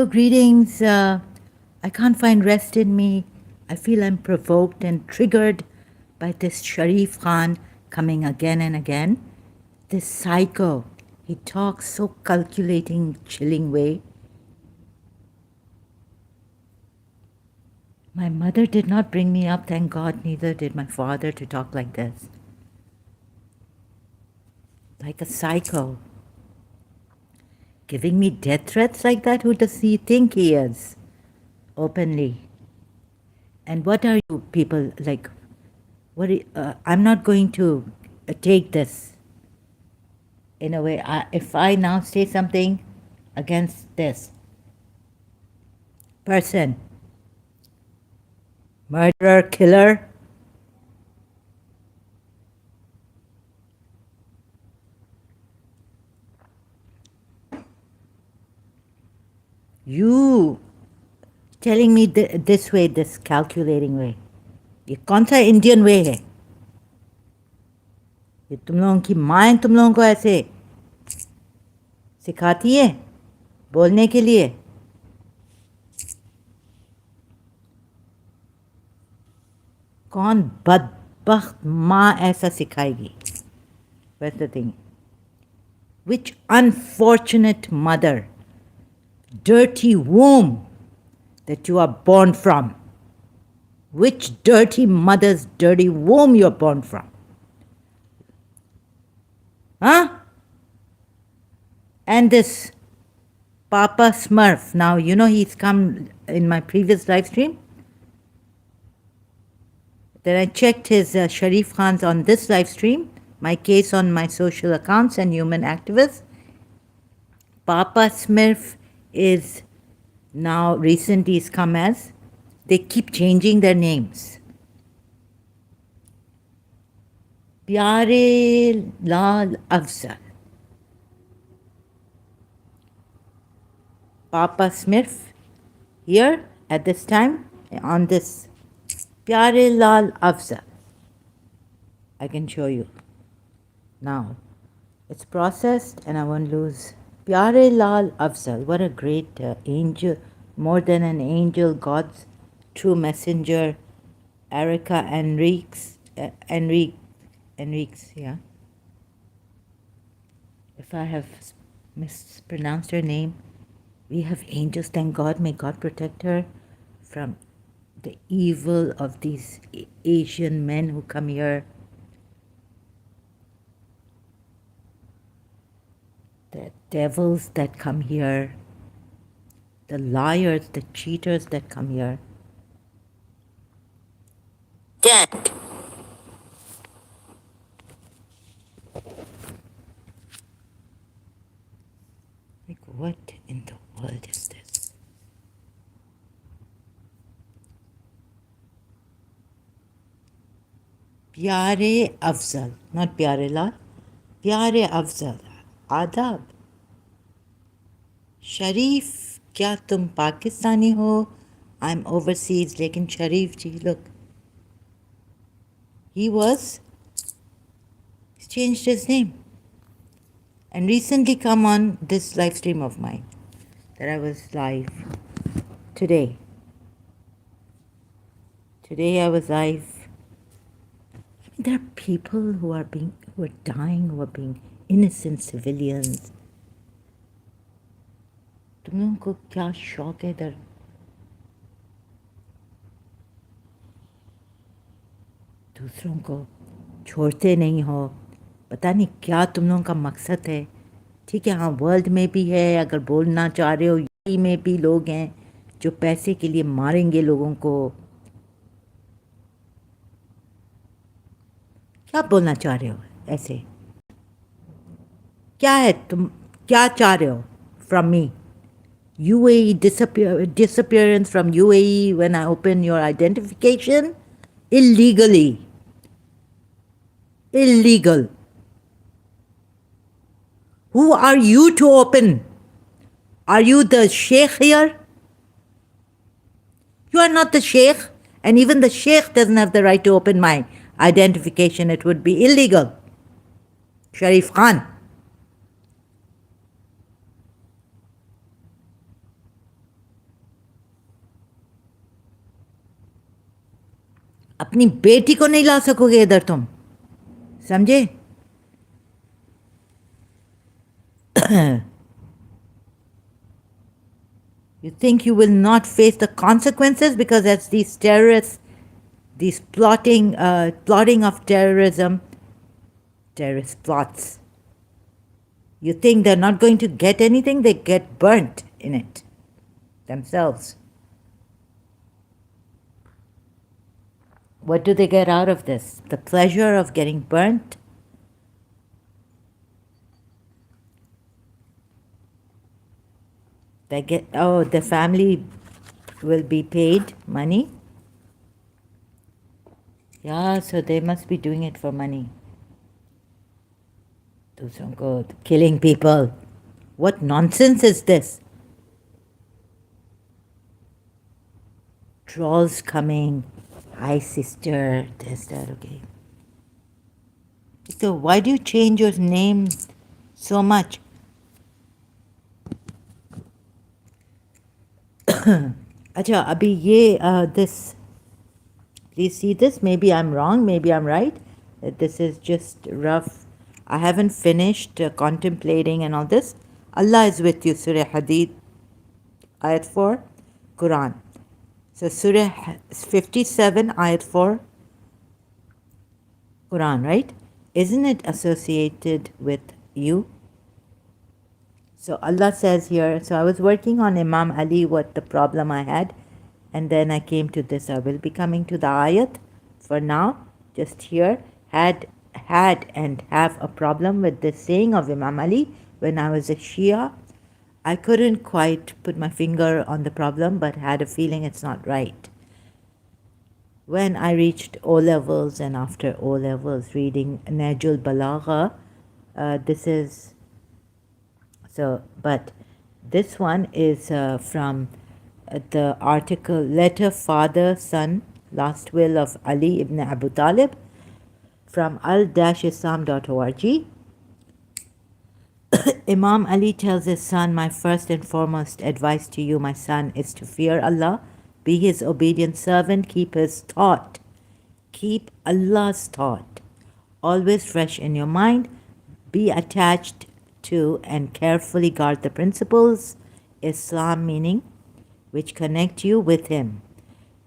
Hello, greetings. I can't find rest in me. I feel I'm provoked and triggered by this Sharif Khan coming again and again. This psycho. He talks so calculating, chilling way. My mother did not bring me up, thank God, neither did my father to talk like this. Like a psycho. Giving me death threats like that? Who does he think he is? Openly. And what are you people like? I'm not going to take this in a way. If I now say something against this person, murderer, killer, you telling me this way, this calculating way, ये कौन सा Indian way है? ये तुम लोगों की माँ तुम लोगों को ऐसे सिखाती है बोलने के लिए? कौन बदबख्त माँ ऐसा सिखाएगी? That's the thing. Which unfortunate mother, dirty womb that you are born from? Which dirty mother's dirty womb you're born from? Huh? And this Papa Smurf, now you know he's come in my previous live stream. Then I checked his Sharif Khan's on this live stream, my case on my social accounts and human activists. Papa Smurf is now recently has come as, they keep changing their names. Pyare Lal Afzal. Papa Smurf here at this time on this Pyare Lal Afzal. I can show you now. It's processed and I won't lose. Pyare Lal Afzal. What a great angel, more than an angel, God's true messenger. Erica Enriquez, yeah. If I have mispronounced her name, we have angels, thank God. May God protect her from the evil of these Asian men who come here. The devils that come here. The liars, the cheaters that come here. Dead. Like, what in the world is this? Pyare Afzal, not Pyare Lal. Pyare Afzal. आदाब. शरीफ, क्या तुम पाकिस्तानी हो? I'm overseas, लेकिन शरीफ जी, look. He's changed his name. And recently come on this live stream of mine that I was live today. Today I was live. There are people who are dying, who are being innocent civilians. तुम लोगों को क्या शौक है इधर? दूसरों को छोड़ते नहीं हो. पता नहीं क्या तुम लोगों का मकसद है. ठीक है, हाँ, वर्ल्ड में भी है. अगर बोलना चाह रहे हो, यूपी में भी लोग हैं जो पैसे के लिए मारेंगे लोगों को. क्या बोलना चाह रहे हो ऐसे? क्या है, तुम क्या चाह रहे हो from me? UAE disappearance from UAE when I open your identification? Illegally. Illegal. Who are you to open? Are you the sheikh here? You are not the sheikh, and even the sheikh doesn't have the right to open my identification. It would be illegal. Sharif Khan. अपनी बेटी को नहीं ला सकोगे इधर तुम, समझे? You think you will not face the consequences because as these terrorists, these plotting of terrorism, terrorist plots, you think they're not going to get anything? They get burnt in it themselves. What do they get out of this? The pleasure of getting burnt? They get, oh, the family will be paid money? Yeah, so they must be doing it for money. दूसरों को killing people. What nonsense is this? Trolls coming. Hi, sister. This, that, okay. So why do you change your name so much? अच्छा, अभी ये this, please see this. Maybe I'm wrong, maybe I'm right. This is just rough. I haven't finished contemplating and all this. Allah is with you, Surah Hadid, Ayat 4, Quran. So Surah 57, Ayat 4, Quran, right? Isn't it associated with you? So Allah says here, so I was working on Imam Ali, what the problem I had, and then I came to this. I will be coming to the ayat. For now, just here, had and have a problem with this saying of Imam Ali when I was a Shia. I couldn't quite put my finger on the problem, but had a feeling it's not right. When I reached O levels and after O levels, reading Najul Balagha, this is so, but this one is from the article Letter Father Son Last Will of Ali ibn Abu Talib from al-islam.org. Imam Ali tells his son, my first and foremost advice to you, my son, is to fear Allah, be his obedient servant, keep his thought, keep Allah's thought always fresh in your mind, be attached to and carefully guard the principles, Islam meaning, which connect you with him.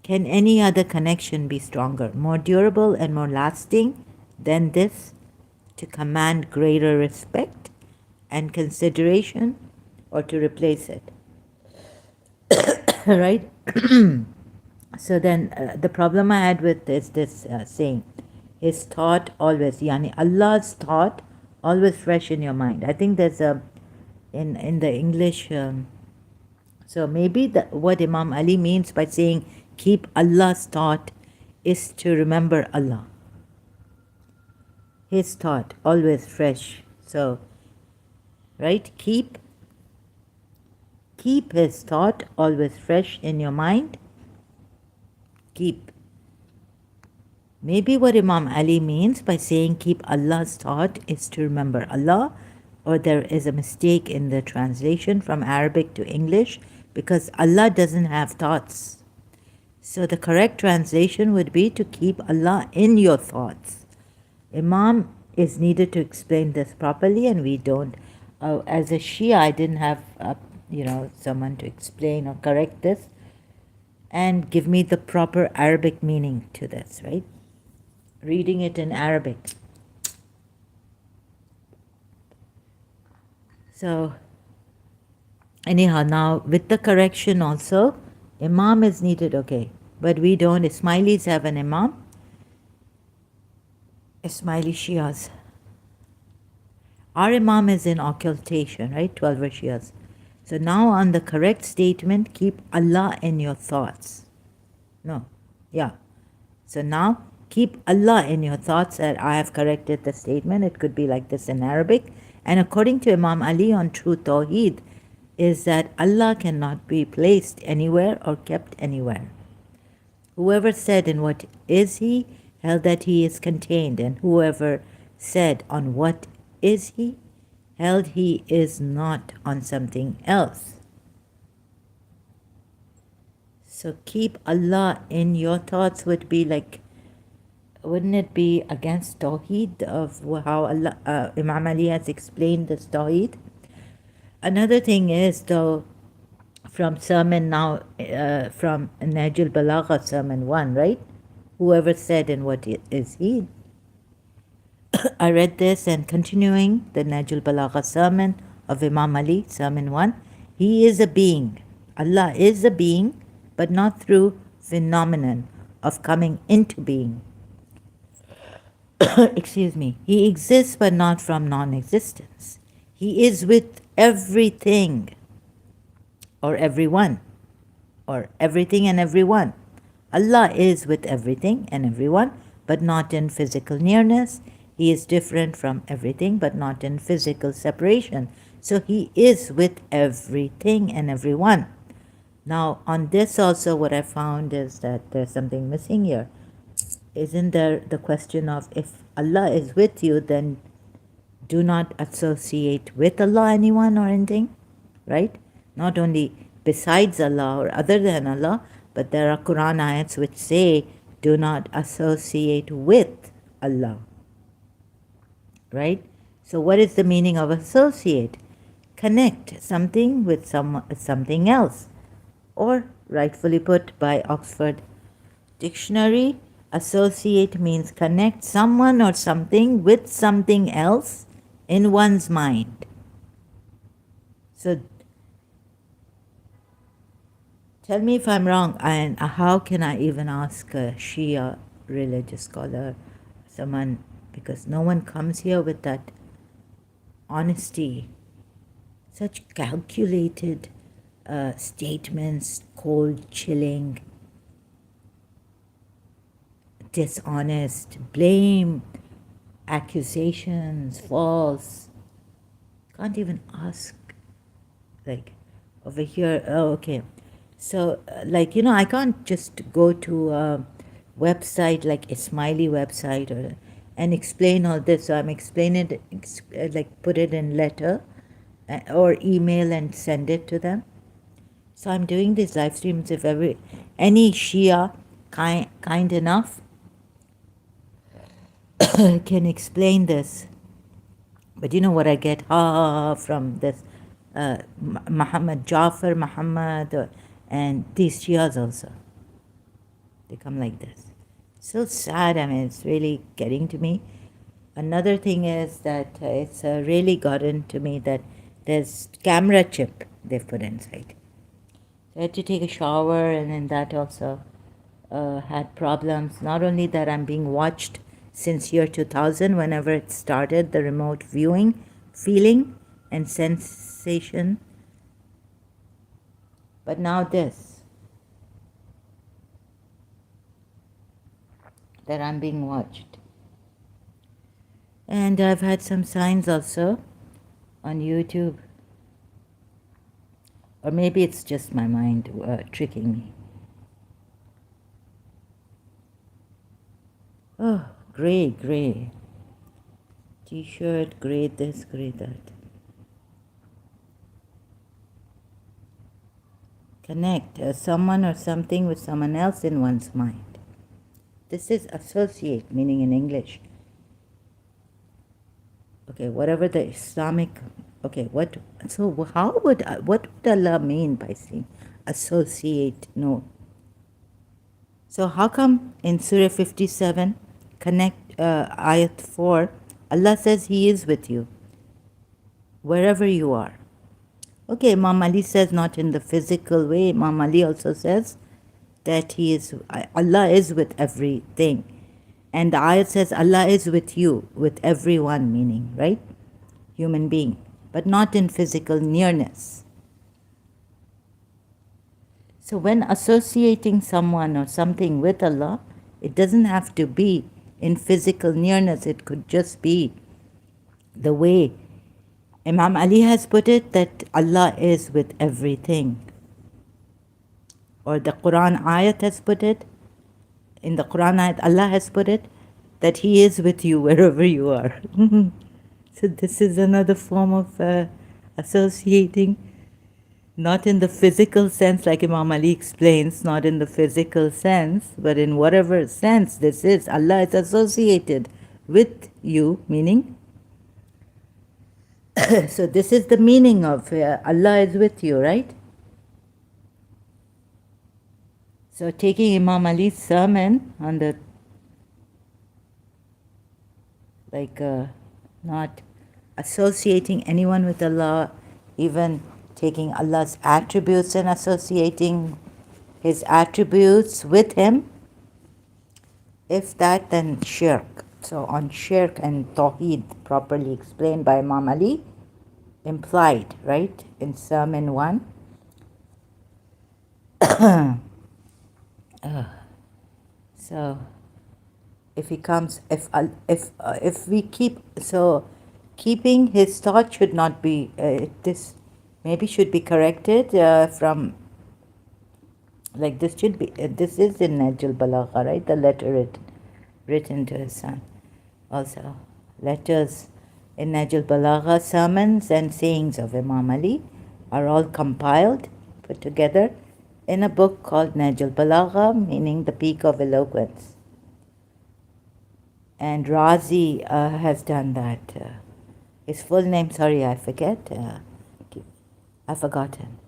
Can any other connection be stronger, more durable and more lasting than this to command greater respect and consideration or to replace it? Right? So then the problem I had with is this saying, his thought always, yani Allah's thought always fresh in your mind. I think there's a, in the English, so maybe what Imam Ali means by saying keep Allah's thought is to remember Allah. His thought always fresh. So, right, keep his thought always fresh in your mind. Keep. Maybe what Imam Ali means by saying keep Allah's thought is to remember Allah, or there is a mistake in the translation from Arabic to English because Allah doesn't have thoughts. So the correct translation would be to keep Allah in your thoughts. Imam is needed to explain this properly, and we don't. As a Shia, I didn't have someone to explain or correct this and give me the proper Arabic meaning to this, right? Reading it in Arabic. So anyhow, now with the correction also, Imam is needed, okay, but we don't. Ismailis have an Imam. Ismaili Shias. Our Imam is in occultation, right? 12 Shias. So now on the correct statement, keep Allah in your thoughts. No, yeah. So now keep Allah in your thoughts. I have corrected the statement. It could be like this in Arabic. And according to Imam Ali on True Tawheed, is that Allah cannot be placed anywhere or kept anywhere. Whoever said in what is he, held that he is contained, and whoever said on what is he, held he is not on something else. So keep Allah in your thoughts would be like wouldn't it be against Tawheed of how Allah, Imam Ali has explained this Tawheed? Another thing is, though, from sermon now, from Najul Balagha sermon 1, right? Whoever said and what is he? I read this and continuing the Najul Balagha sermon of Imam Ali, sermon 1, he is a being. Allah is a being, but not through phenomenon of coming into being. Excuse me. He exists, but not from non-existence. He is with everything, or everyone, or everything and everyone. Allah is with everything and everyone, but not in physical nearness. He is different from everything, but not in physical separation. So he is with everything and everyone. Now, on this also, what I found is that there's something missing here. Isn't there the question of, if Allah is with you, then do not associate with Allah anyone or anything, right? Not only besides Allah or other than Allah, but there are Quran ayats which say, do not associate with Allah, right? So what is the meaning of associate? Connect something with something else. Or, rightfully put by Oxford Dictionary, associate means connect someone or something with something else in one's mind. So, tell me if I'm wrong, and how can I even ask a Shia religious scholar, someone, because no one comes here with that honesty, such calculated statements, cold, chilling, dishonest, blame, accusations, false. Can't even ask, like, over here, oh, okay. So, like, I can't just go to a website like a Smiley website and explain all this. So I'm explaining it, like, put it in letter or email and send it to them. So I'm doing these live streams. If any Shia kind enough can explain this. But you know what I get from this Muhammad Jafar, Muhammad, and these Shias also. They come like this. So sad. I mean, it's really getting to me. Another thing is that it's really gotten to me that there's camera chip they've put inside. So I had to take a shower, and then that also had problems. Not only that, I'm being watched since year 2000, whenever it started, the remote viewing, feeling and sensation. But now this, that I'm being watched. And I've had some signs also on YouTube. Or maybe it's just my mind tricking me. Oh, gray. T-shirt, gray this, gray that. Connect someone or something with someone else in one's mind. This is associate, meaning in English. Okay, whatever the Islamic, okay, what would Allah mean by saying associate? No. So how come in Surah 57, connect, ayat 4, Allah says He is with you, wherever you are. Okay, Imam Ali says not in the physical way. Imam Ali also says that Allah is with everything. And the ayat says Allah is with you, with everyone, meaning, right? Human being, but not in physical nearness. So when associating someone or something with Allah, it doesn't have to be in physical nearness. It could just be the way Imam Ali has put it, that Allah is with everything. Or the Quran ayat has put it, in the Quran ayat Allah has put it, that He is with you wherever you are. So this is another form of associating. Not in the physical sense, like Imam Ali explains, not in the physical sense, but in whatever sense this is. Allah is associated with you, meaning. So, this is the meaning of Allah is with you, right? So, taking Imam Ali's sermon on the not associating anyone with Allah, even taking Allah's attributes and associating His attributes with Him, if that, then shirk. So on shirk and tawheed, properly explained by Imam Ali, implied, right, in Sermon 1. So if he comes, if we keep, so keeping his thought should not be, this maybe should be corrected from, like this should be, this is in Najul Balagha, right, the letter written to his son. Also, letters in Najul Balagha, sermons and sayings of Imam Ali are all compiled, put together in a book called Najul Balagha, meaning the peak of eloquence. And Razi has done that. His full name, sorry, I forget. I've forgotten.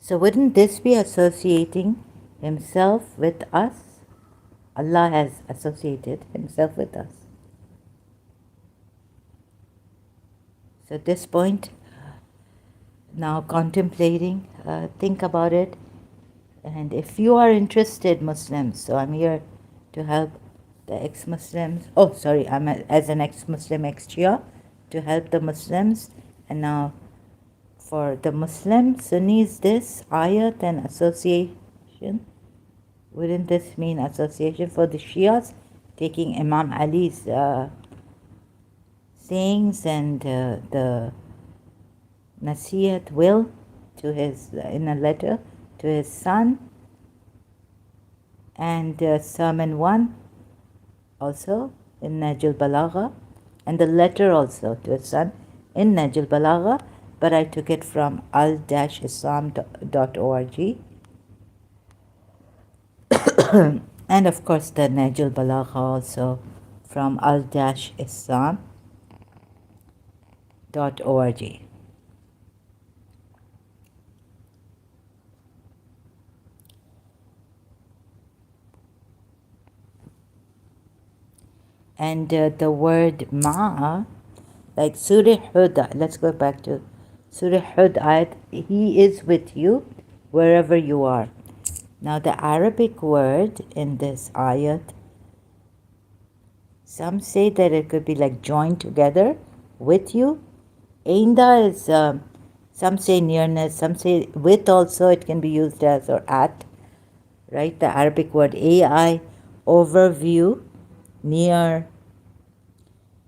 So wouldn't this be associating himself with us? Allah has associated himself with us. So at this point, now contemplating, think about it. And if you are interested, Muslims, so I'm here to help the ex-Muslims. Oh, sorry, I'm as an ex-Muslim, ex-Shia, to help the Muslims. And now for the Muslim Sunnis, this ayat and association, wouldn't this mean association for the Shias? Taking Imam Ali's sayings and the Nasihat will to his, in a letter to his son, and Sermon 1 also in Najul Balagha, and the letter also to his son in Najul Balagha, but I took it from al-islam.org. And of course the Najul Balagha also from al-islam.org. And the word ma'a, like Surah Hud, let's go back to Surah Hud ayat, He is with you wherever you are. Now the Arabic word in this ayat, some say that it could be like joined together with you. Ainda is, some say nearness, some say with also, it can be used as or at, right? The Arabic word AI, overview, near,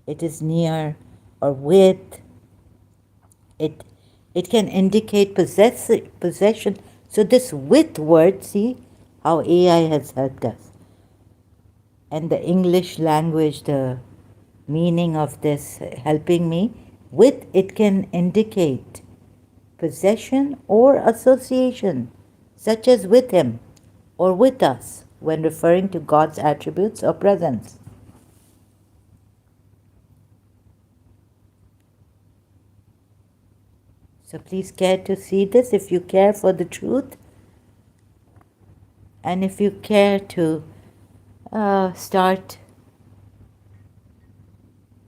it is near, or with. It can indicate possession. So this with word, see how AI has helped us. And the English language, the meaning of this helping me, with it can indicate possession or association, such as with him or with us, when referring to God's attributes or presence. So please care to see this if you care for the truth, and if you care to start,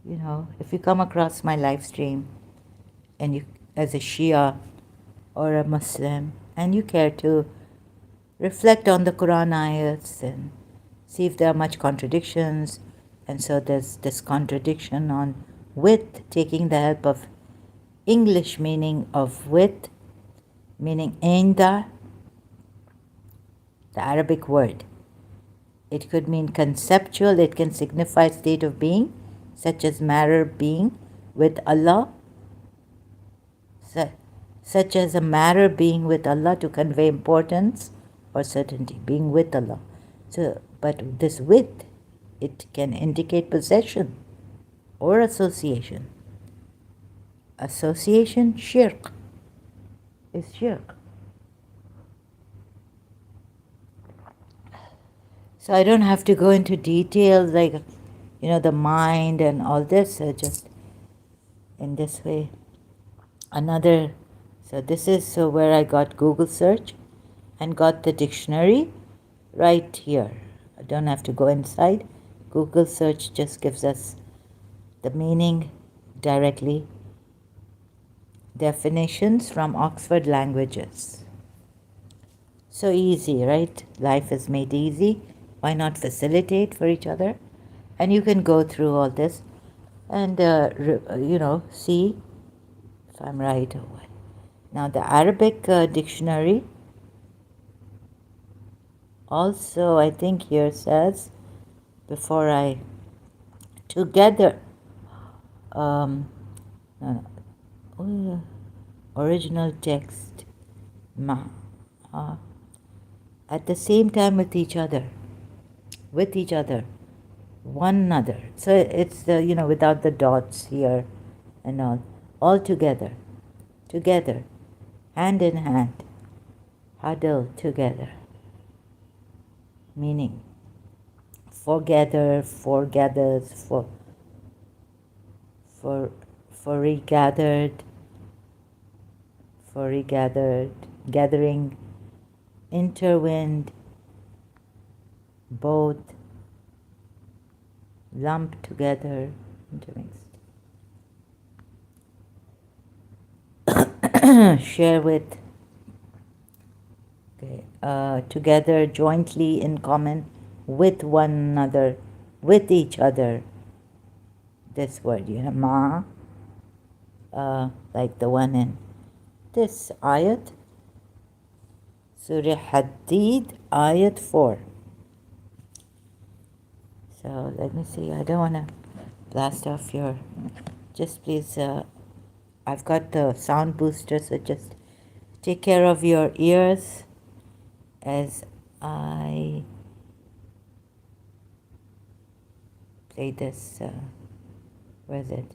if you come across my live stream and you, as a Shia or a Muslim, and you care to reflect on the Quran ayats and see if there are much contradictions, and so there's this contradiction on with, taking the help of English meaning of with, meaning inda, the Arabic word. It could mean conceptual, it can signify state of being, such as matter being with Allah, such as a matter being with Allah to convey importance or certainty, being with Allah. So, but this with, it can indicate possession or association. Association, shirk. is shirk. So I don't have to go into details like, the mind and all this, just in this way. So this is where I got Google search and got the dictionary right here. I don't have to go inside. Google search just gives us the meaning directly. Definitions from Oxford Languages. So easy, right? Life is made easy. Why not facilitate for each other? And you can go through all this and, see if I'm right or what. Now, the Arabic dictionary also, I think here says, before I, together, no, no, original text, ma, at the same time with each other, one another. So it's without the dots here and all together, hand in hand, huddle together, meaning foregathers, for regathered, gathering, intertwined, both, lumped together, intermixed. Share with, together, jointly, in common, with one another, with each other. This word, ma, like the one in this ayat, Surah Hadid, ayat 4. So let me see, I don't want to blast off your, just please, I've got the sound booster, so just take care of your ears as I play this, where is it?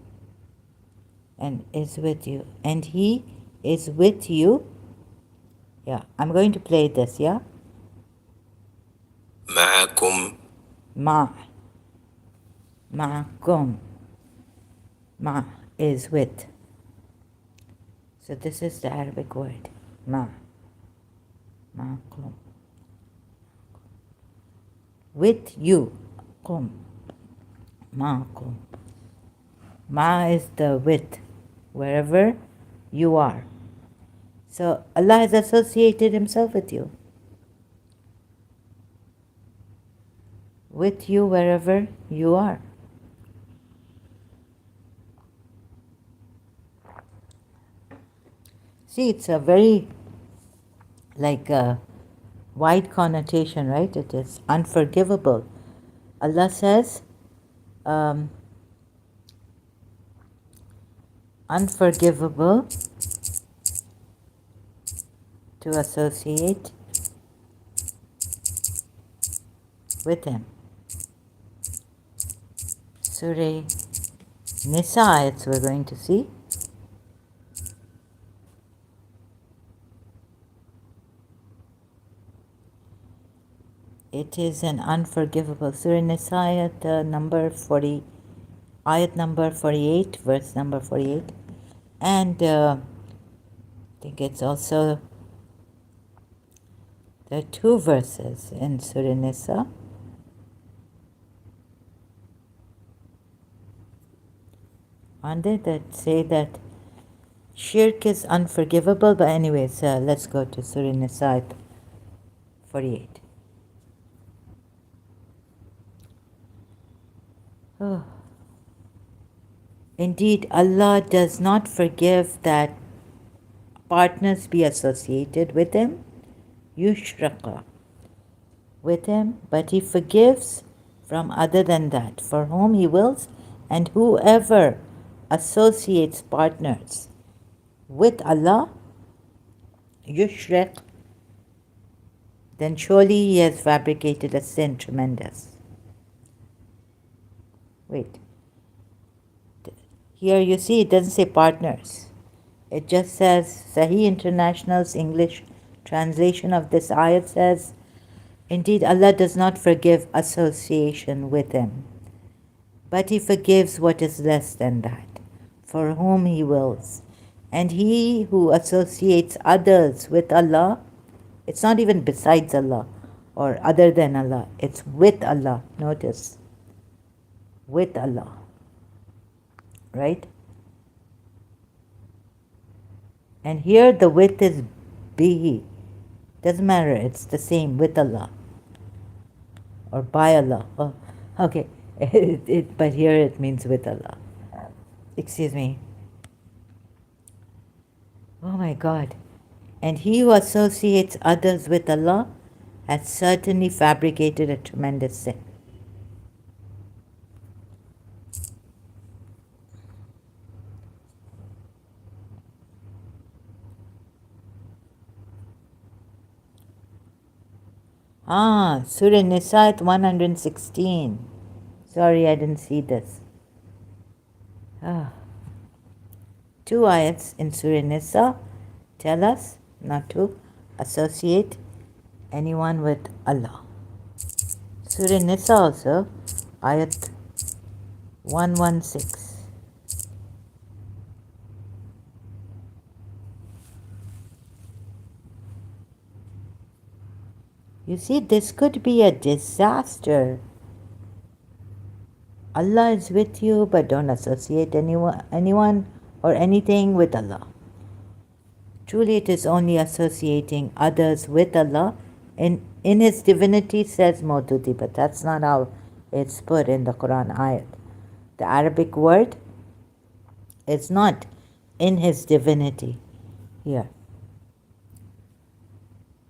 And is with you. And he is with you. Yeah, I'm going to play this, yeah? معكم. Ma'akum. Ma is with. So this is the Arabic word. Ma'akum. With you. Kum. Ma'akum. Ma is the with, wherever you are. So Allah has associated himself with you. With you wherever you are. See, it's a very, wide connotation, right? It is unforgivable. Allah says, unforgivable to associate with him. Surah Nisa ayats we're going to see. It is an unforgivable. Surah Nisa ayat number 40, ayat number 48, verse number 48. And I think it's also, there are two verses in Surah Nisa. Aren't they, that say that shirk is unforgivable? But anyways, let's go to Surah Nisa 48. Oh. Indeed, Allah does not forgive that partners be associated with him, yushraqa, with him, but he forgives from other than that, for whom he wills, and whoever associates partners with Allah, yushriq, then surely he has fabricated a sin tremendous. Wait. Here you see it doesn't say partners. It just says, Sahih International's English translation of this ayat says, indeed, Allah does not forgive association with Him, but He forgives what is less than that, for whom He wills. And he who associates others with Allah, it's not even besides Allah or other than Allah, it's with Allah. Notice, with Allah, right? And here the with is bihi. Doesn't matter, it's the same, with Allah or by Allah. Oh, okay, but here it means with Allah. Excuse me. Oh my God. And he who associates others with Allah has certainly fabricated a tremendous sin. Surah Nisa at 116. Sorry, I didn't see this. Two ayats in Surah Nisa tell us not to associate anyone with Allah. Surah Nisa also, ayat 116. You see, this could be a disaster. Allah is with you, but don't associate anyone or anything with Allah. Truly, it is only associating others with Allah. In His divinity says Mawdudi, but that's not how it's put in the Quran ayat. The Arabic word is not in His divinity here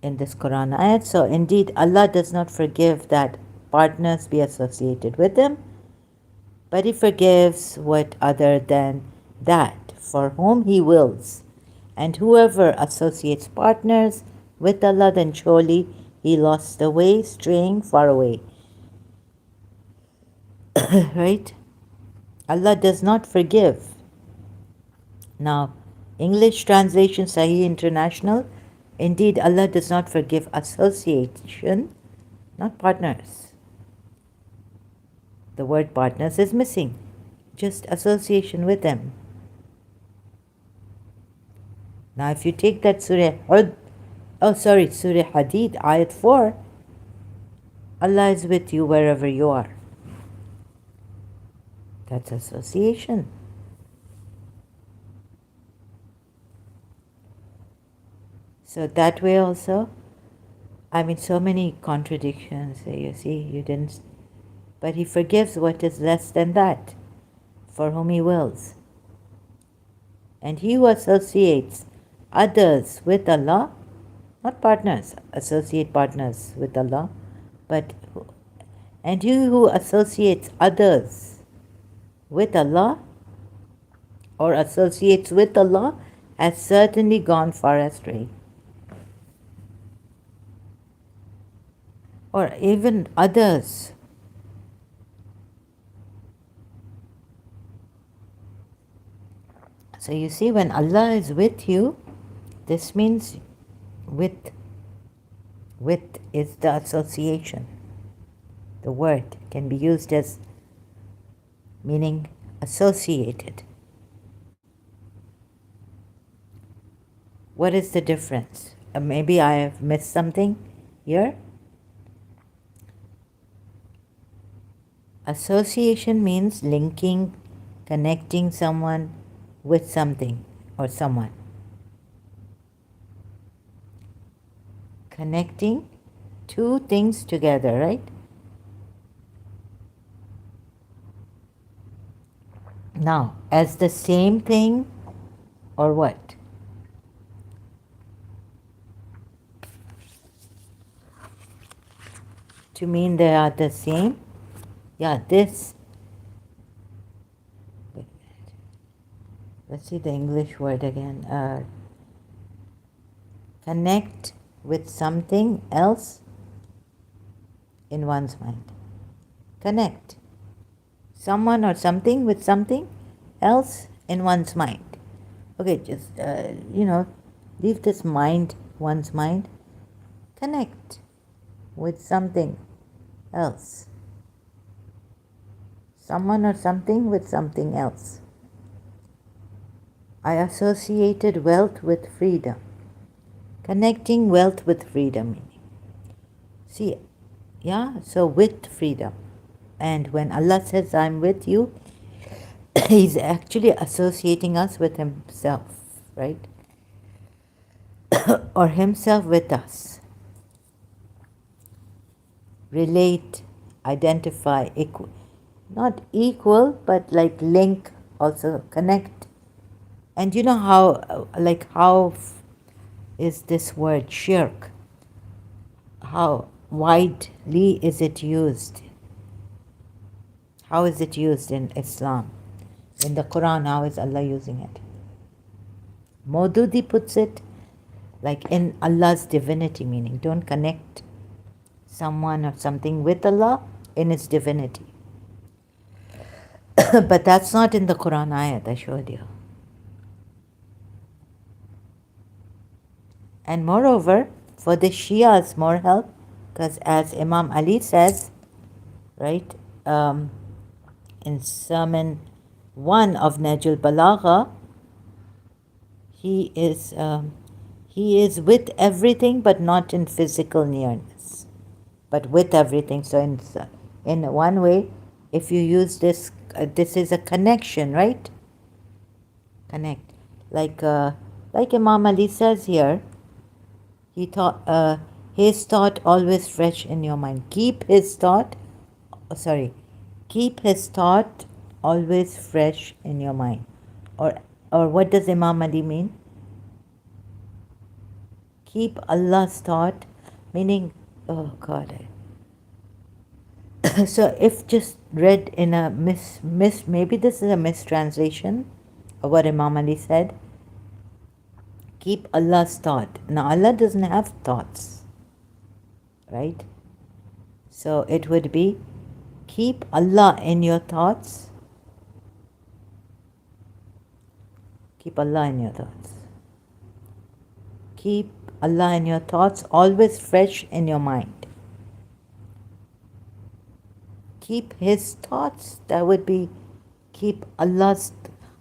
in this Quran ayat. So indeed, Allah does not forgive that partners be associated with Him, but He forgives what other than that, for whom He wills. And whoever associates partners with Allah, then surely he lost the way, straying far away. Right? Allah does not forgive. Now, English translation, Sahih International, indeed, Allah does not forgive association, not partners. The word partners is missing, just association with them. Now, if you take that Surah Surah Hadid, ayat 4, Allah is with you wherever you are. That's association. So that way also, so many contradictions. You see, you didn't, but He forgives what is less than that, for whom He wills. And he who associates others with Allah, not partners, associate partners with Allah, and he who associates others with Allah or associates with Allah has certainly gone far astray. Or even others. So you see, when Allah is with you, this means with is the association. The word can be used as meaning associated. What is the difference? Maybe I have missed something here. Association means linking, connecting someone with something or someone. Connecting two things together, right? Now, as the same thing or what? To mean they are the same? Yeah, this. Let's see the English word again. Connect with something else in one's mind. Connect someone or something with something else in one's mind. Okay, just, leave this mind, one's mind, connect with something else. Someone or something with something else. I associated wealth with freedom. Connecting wealth with freedom, meaning. See, yeah, so with freedom. And when Allah says, I'm with you, He's actually associating us with Himself, right? Or Himself with us. Relate, identify, not equal, but like link, also connect. And you know how is this word shirk? How widely is it used? How is it used in Islam? In the Quran, how is Allah using it? Maududi puts it like in Allah's divinity, meaning don't connect someone or something with Allah in His divinity. But that's not in the Quran ayat I showed you. And moreover, for the Shias, more help, because as Imam Ali says, right, in Sermon 1 of Najul Balagha, he is with everything but not in physical nearness, but with everything. So in one way, if you use this, this is a connection, right? Connect. Like Imam Ali says here, he thought, his thought always fresh in your mind. Keep his thought always fresh in your mind. Or what does Imam Ali mean? Keep Allah's thought, meaning, oh God. So if just read in a maybe this is a mistranslation of what Imam Ali said. Keep Allah's thought. Now Allah doesn't have thoughts, right? So it would be keep Allah in your thoughts. Keep Allah in your thoughts. Keep Allah in your thoughts, always fresh in your mind. Keep His thoughts. That would be keep Allah's.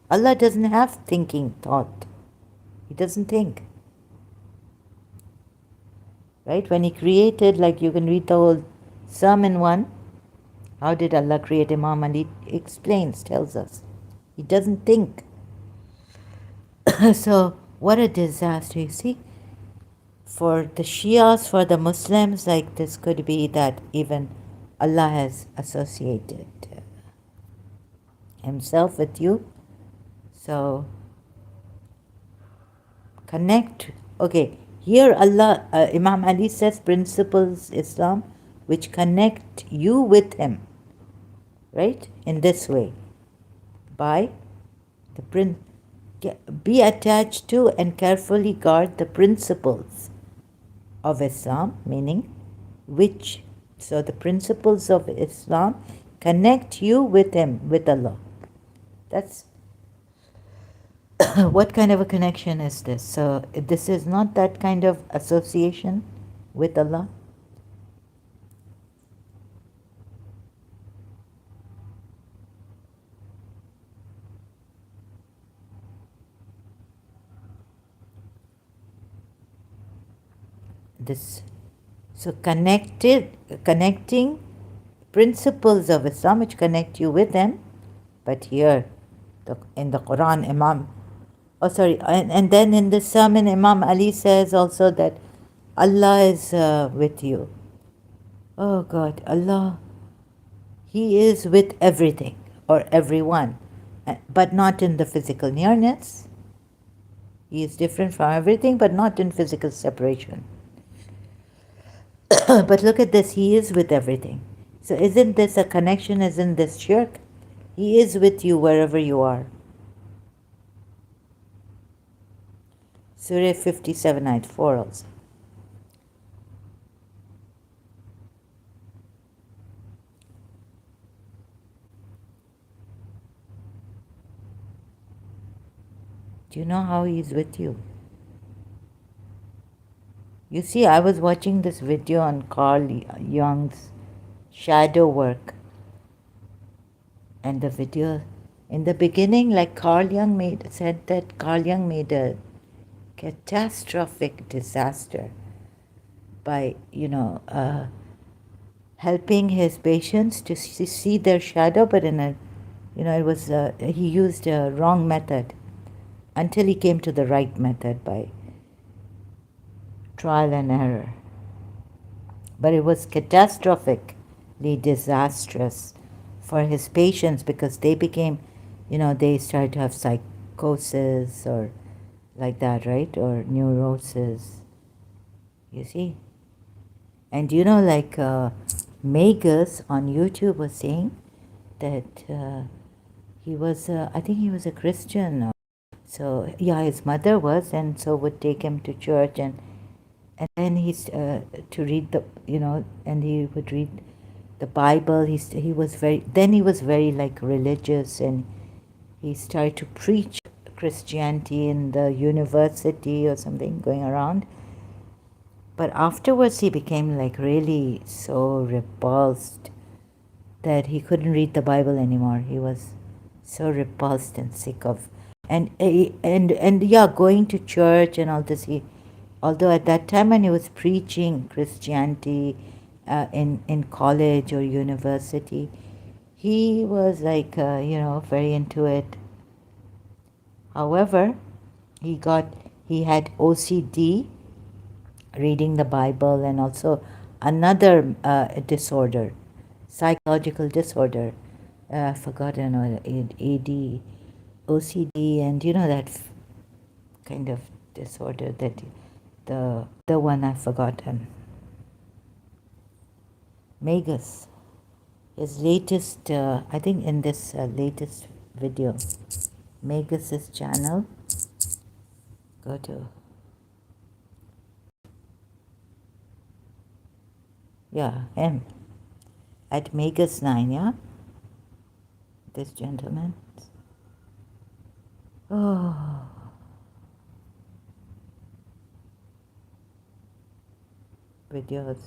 Allah doesn't have thinking thought. He doesn't think. Right? When He created, like you can read the whole Sermon 1, how did Allah create Imam Ali? Explains, tells us. He doesn't think. So, what a disaster, you see? For the Shias, for the Muslims, like this could be that even Allah has associated Himself with you. So, connect. Okay, here Allah, Imam Ali says principles Islam which connect you with Him, right? In this way, by the be attached to and carefully guard the principles of Islam, meaning which, so the principles of Islam connect you with Him, with Allah. That's what kind of a connection is this? So this is not that kind of association with Allah. So connecting principles of Islam which connect you with them, but here in the Quran, and then in the sermon, Imam Ali says also that Allah is with you. Oh God, Allah, He is with everything or everyone, but not in the physical nearness. He is different from everything, but not in physical separation. But look at this, He is with everything. So isn't this a connection? Isn't this shirk? He is with you wherever you are. Surah 57, ayat 4 also. Do you know how he's with you? You see, I was watching this video on Carl Jung's shadow work, and the video in the beginning, like said that Carl Jung made a catastrophic disaster by, helping his patients to see their shadow, but it was, he used a wrong method until he came to the right method by trial and error. But it was catastrophically disastrous for his patients because they became, they started to have psychosis or like that, right? Or neurosis, you see? And like Magus on YouTube was saying that he was, I think he was a Christian. So, yeah, his mother was, and so would take him to church, and then he's to read and he would read the Bible. He was very like religious, and he started to preach Christianity in the university or something going around. But afterwards he became like really so repulsed that he couldn't read the Bible anymore. He was so repulsed and sick of and yeah, going to church and all this. Although at that time when he was preaching Christianity in college or university, he was like very into it. However, he had OCD, reading the Bible, and also another disorder, psychological disorder. I forgot, AD, OCD, and that kind of disorder that the one I've forgotten. Magus, his latest, I think in this latest video, Magus's channel, go to, yeah, him, at Magus9, yeah, this gentleman. Oh, videos.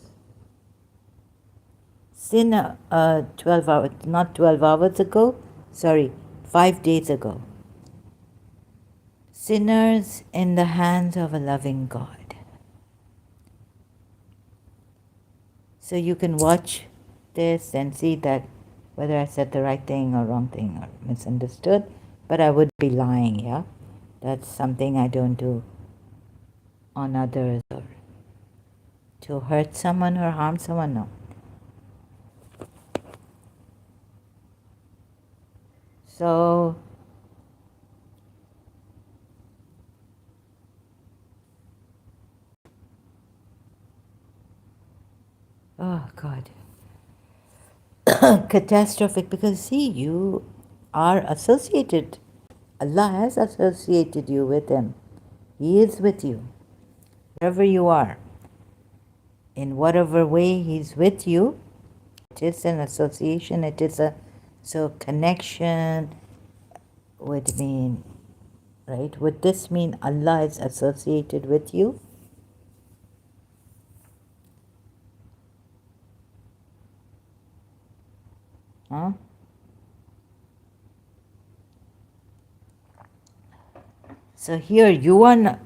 Sin 12 hours, not 12 hours ago, sorry, 5 days ago. Sinners in the hands of a loving God. So you can watch this and see that whether I said the right thing or wrong thing or misunderstood, but I would be lying, yeah? That's something I don't do on others or to hurt someone or harm someone, no. So, oh God. Catastrophic, because see, you are associated. Allah has associated you with Him. He is with you, wherever you are. In whatever way He's with you, it is an association, it is a, so connection would mean, right? Would this mean Allah is associated with you? Huh? So here you are, not,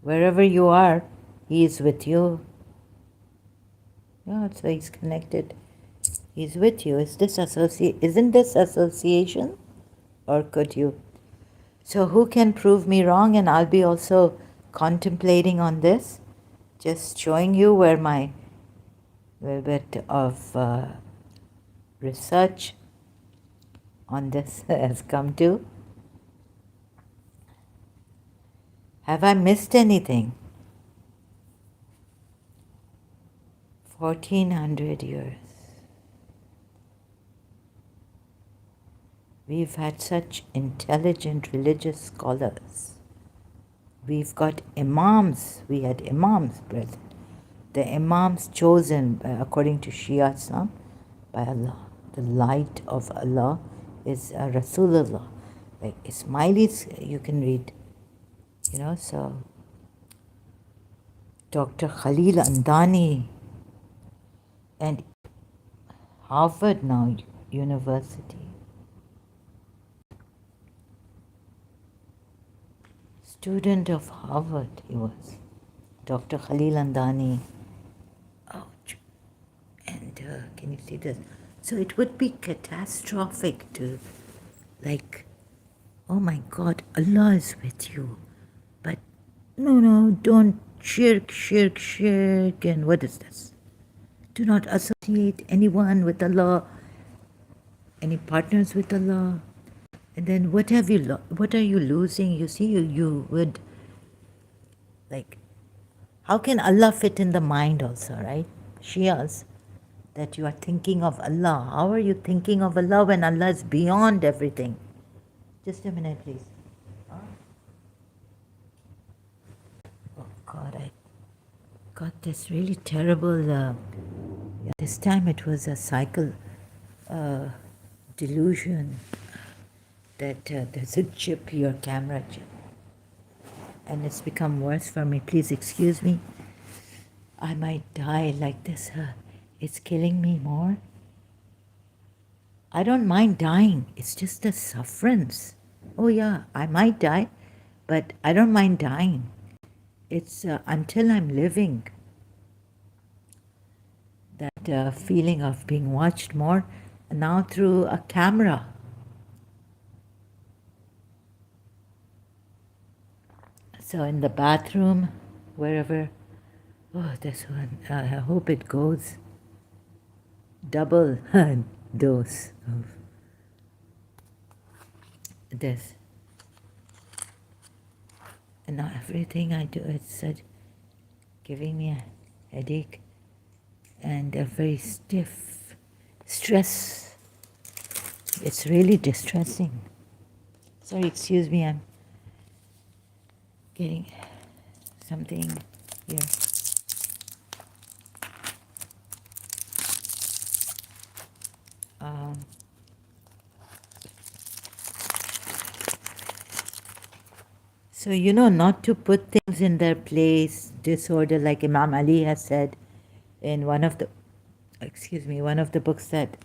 wherever you are, He is with you. Yeah, so He's connected. He's with you. Isn't this association? Or could you? So who can prove me wrong? And I'll be also contemplating on this, just showing you where my little bit of research on this has come to. Have I missed anything? 1400 years. We've had such intelligent religious scholars. We've got imams. We had imams present. The imams chosen according to Shia Islam by Allah. The light of Allah is Rasulullah. like Ismailis, you can read, so Dr. Khalil Andani and Harvard now University. Student of Harvard, he was. Dr. Khalil Andani. Ouch. And can you see this? So it would be catastrophic to, like, oh my God, Allah is with you. But no, don't shirk. And what is this? Do not associate anyone with Allah, any partners with Allah. And then what are you losing? You see, you would, like, how can Allah fit in the mind also, right? Shias, that you are thinking of Allah. How are you thinking of Allah when Allah is beyond everything? Just a minute, please. Oh God, I got this really terrible, this time it was a cycle delusion that there's a chip, your camera chip. And it's become worse for me. Please excuse me. I might die like this. It's killing me more. I don't mind dying. It's just the sufferance. Oh yeah, I might die, but I don't mind dying. It's until I'm living. That feeling of being watched more now through a camera. So in the bathroom, wherever, oh, this one, I hope it goes double dose of this. And now everything I do, it's giving me a headache and a very stiff stress. It's really distressing. Sorry, excuse me, I'm getting something here. So, not to put things in their place, disorder, like Imam Ali has said in one of the books that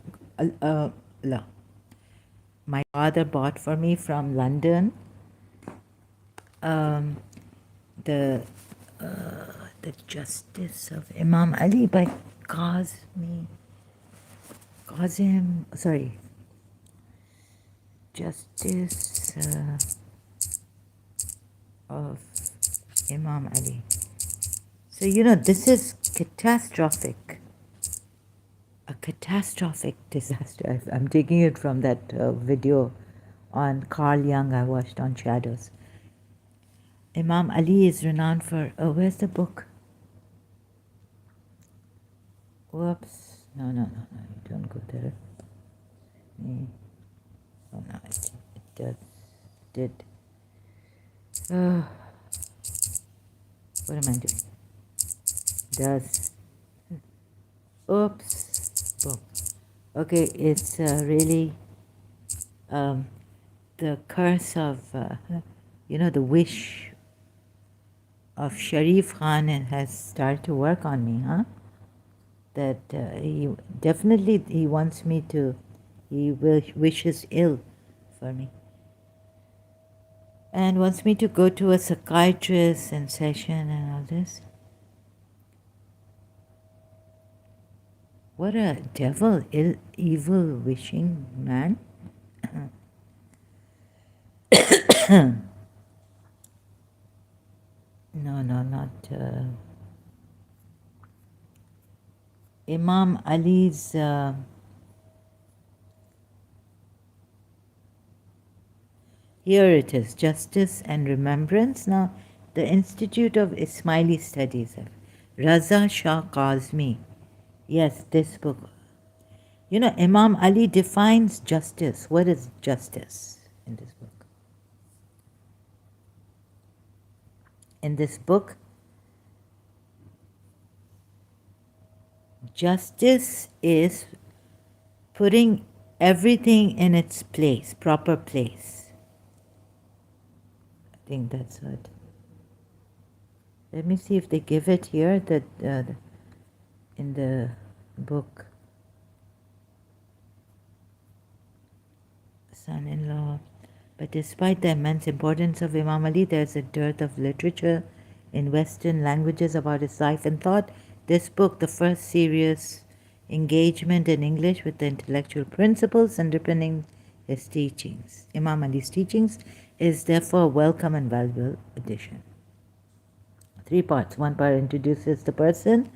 my father bought for me from London. The Justice of Imam Ali by Justice of Imam Ali. So, this is catastrophic. A catastrophic disaster. I'm taking it from that video on Carl Jung I watched on Shadows. Imam Ali is renowned for, where's the book? Whoops. No, you don't go there. Oh no, it did. What am I doing? Oops. Boom. Okay, it's really the curse of, the wish of Sharif Khan has started to work on me, huh? That he wants me to, he wishes ill for me. And wants me to go to a psychiatrist and session and all this. What a devil, evil wishing man. No, not Imam Ali's here it is, Justice and Remembrance. Now, the Institute of Ismaili Studies, Raza Shah Kazmi. Yes, this book. Imam Ali defines justice. What is justice in this book? In this book, justice is putting everything in its place, proper place. think that's what. Let me see if they give it here that in the book. Son-in-law. But despite the immense importance of Imam Ali, there is a dearth of literature in Western languages about his life and thought. This book, the first serious engagement in English with the intellectual principles underpinning his teachings, Imam Ali's teachings, is therefore a welcome and valuable addition. 3 parts. One part introduces the person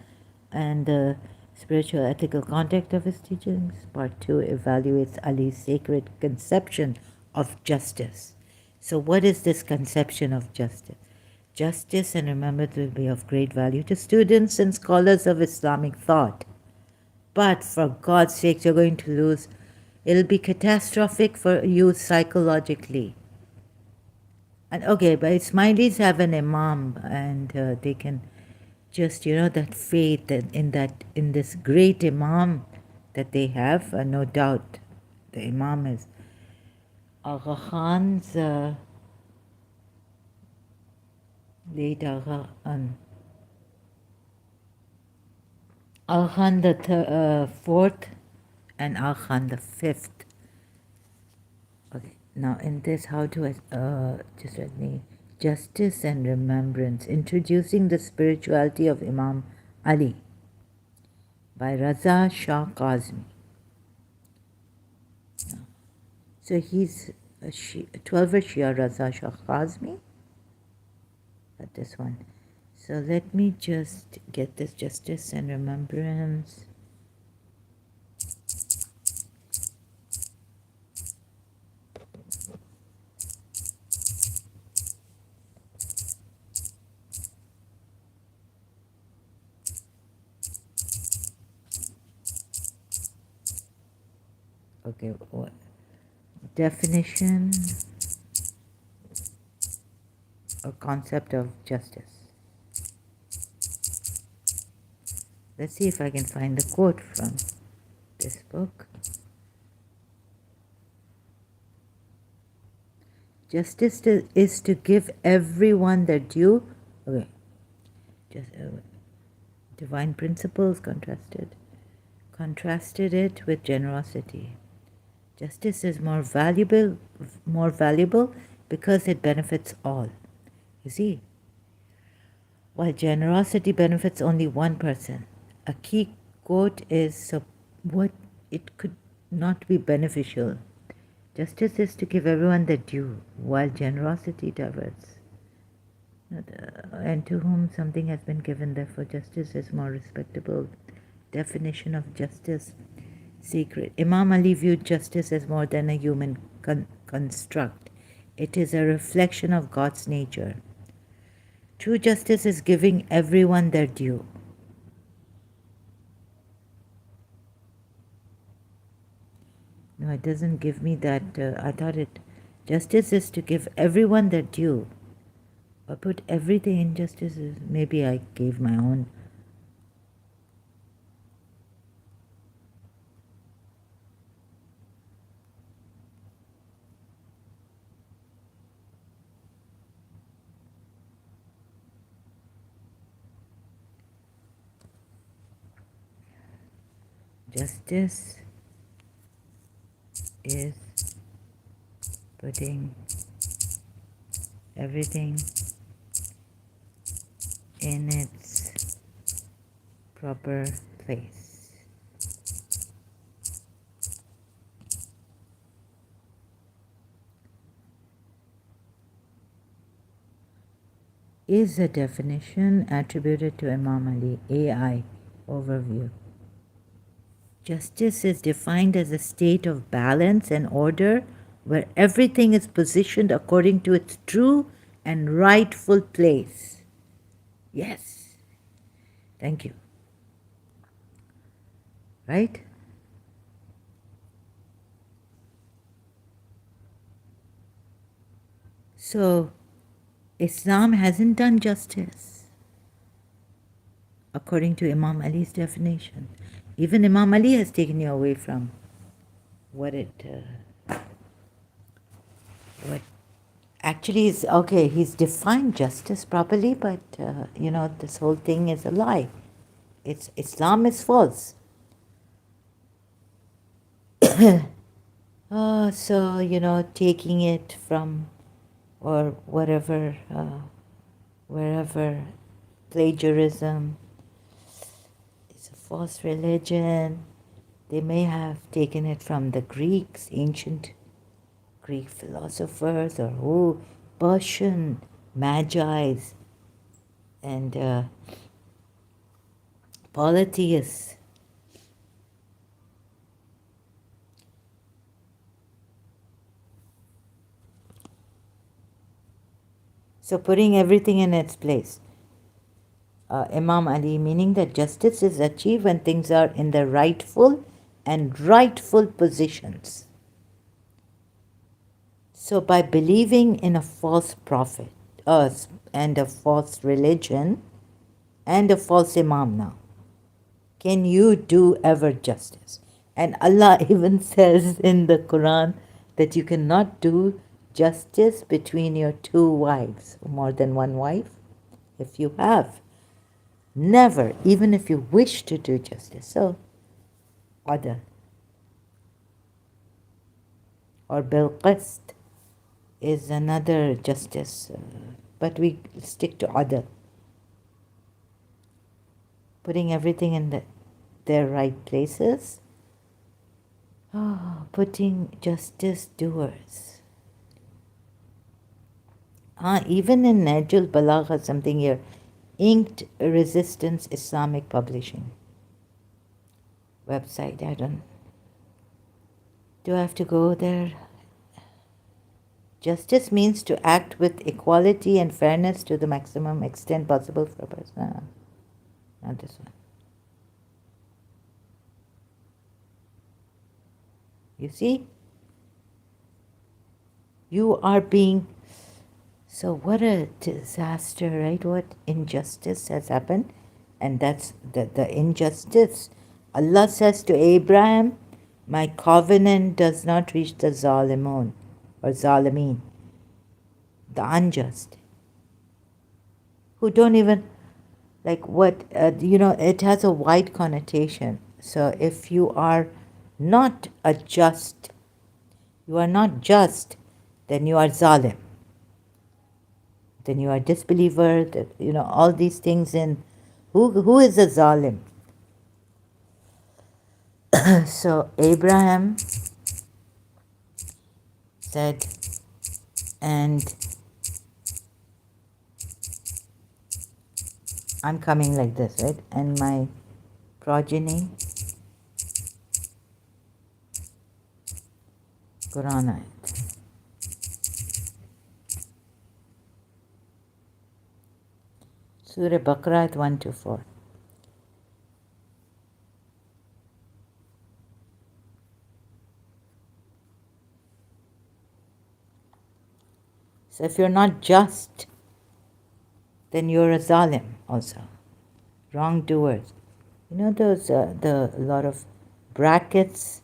and the spiritual ethical context of his teachings. Part 2 evaluates Ali's sacred conception of justice. So what is this conception of justice? Justice and remembrance will be of great value to students and scholars of Islamic thought. But for God's sake, you're going to lose. It'll be catastrophic for you psychologically. And okay, but Ismailis have an imam, and they can just, that faith in this great imam that they have, no doubt. The imam is Agha Khan's late Agha Khan the fourth and Agha Khan the fifth. Okay, now in this, how do I just let me justice and remembrance, introducing the spirituality of Imam Ali by Raza Shah Kazmi. So he's a 12er Shia Raza Shah Kazmi. But this one. So let me just get this justice and remembrance. Okay, what definition or concept of justice? Let's see if I can find the quote from this book. Justice is to give everyone their due. Okay, just divine principles contrasted it with generosity. Justice is more valuable because it benefits all. You see, while generosity benefits only one person. A key quote is what it could not be beneficial. Justice is to give everyone their due, while generosity diverts. And to whom something has been given, therefore justice is more respectable. Definition of justice. Secret. Imam Ali viewed justice as more than a human construct. It is a reflection of God's nature. True justice is giving everyone their due. No, it doesn't give me that. I thought justice is to give everyone their due. Or put everything in justice. Maybe I gave my own. Justice is putting everything in its proper place. Is a definition attributed to Imam Ali. AI overview. Justice is defined as a state of balance and order where everything is positioned according to its true and rightful place. Yes. Thank you. Right? So, Islam hasn't done justice according to Imam Ali's definition. Even Imam Ali has taken you away from what Actually, okay, he's defined justice properly, but this whole thing is a lie. Islam is false. So, taking it from or whatever, wherever plagiarism is a false religion. They may have taken it from the Greeks, ancient Greek philosophers, or Persian magi's and polytheists. So putting everything in its place. Imam Ali, meaning that justice is achieved when things are in the rightful positions. So by believing in a false prophet and a false religion and a false imam now, can you do ever justice? And Allah even says in the Quran that you cannot do justice between your two wives, more than one wife, if you have. Never, even if you wish to do justice. So, adl or bilqist is another justice, but we stick to adl, putting everything in their right places. Putting justice doers. Even in Najul Balagha, something here, Inked Resistance Islamic Publishing website. Do I have to go there? Justice means to act with equality and fairness to the maximum extent possible for a person. Not this one. You see? You are being... So what a disaster, right? What injustice has happened? And that's the injustice. Allah says to Abraham, my covenant does not reach the zalimun or zalimeen, the unjust, who don't even, like what, it has a wide connotation. So if you are not you are not just, then you are zalim. Then you are disbeliever, all these things in, who is a zalim? So Abraham said, and I'm coming like this, right? And my progeny, Quran ayat. Surah Baqarah ayat 1 to 4. So if you're not just, then you're a zalim also. Wrongdoers. You know those, the lot of brackets?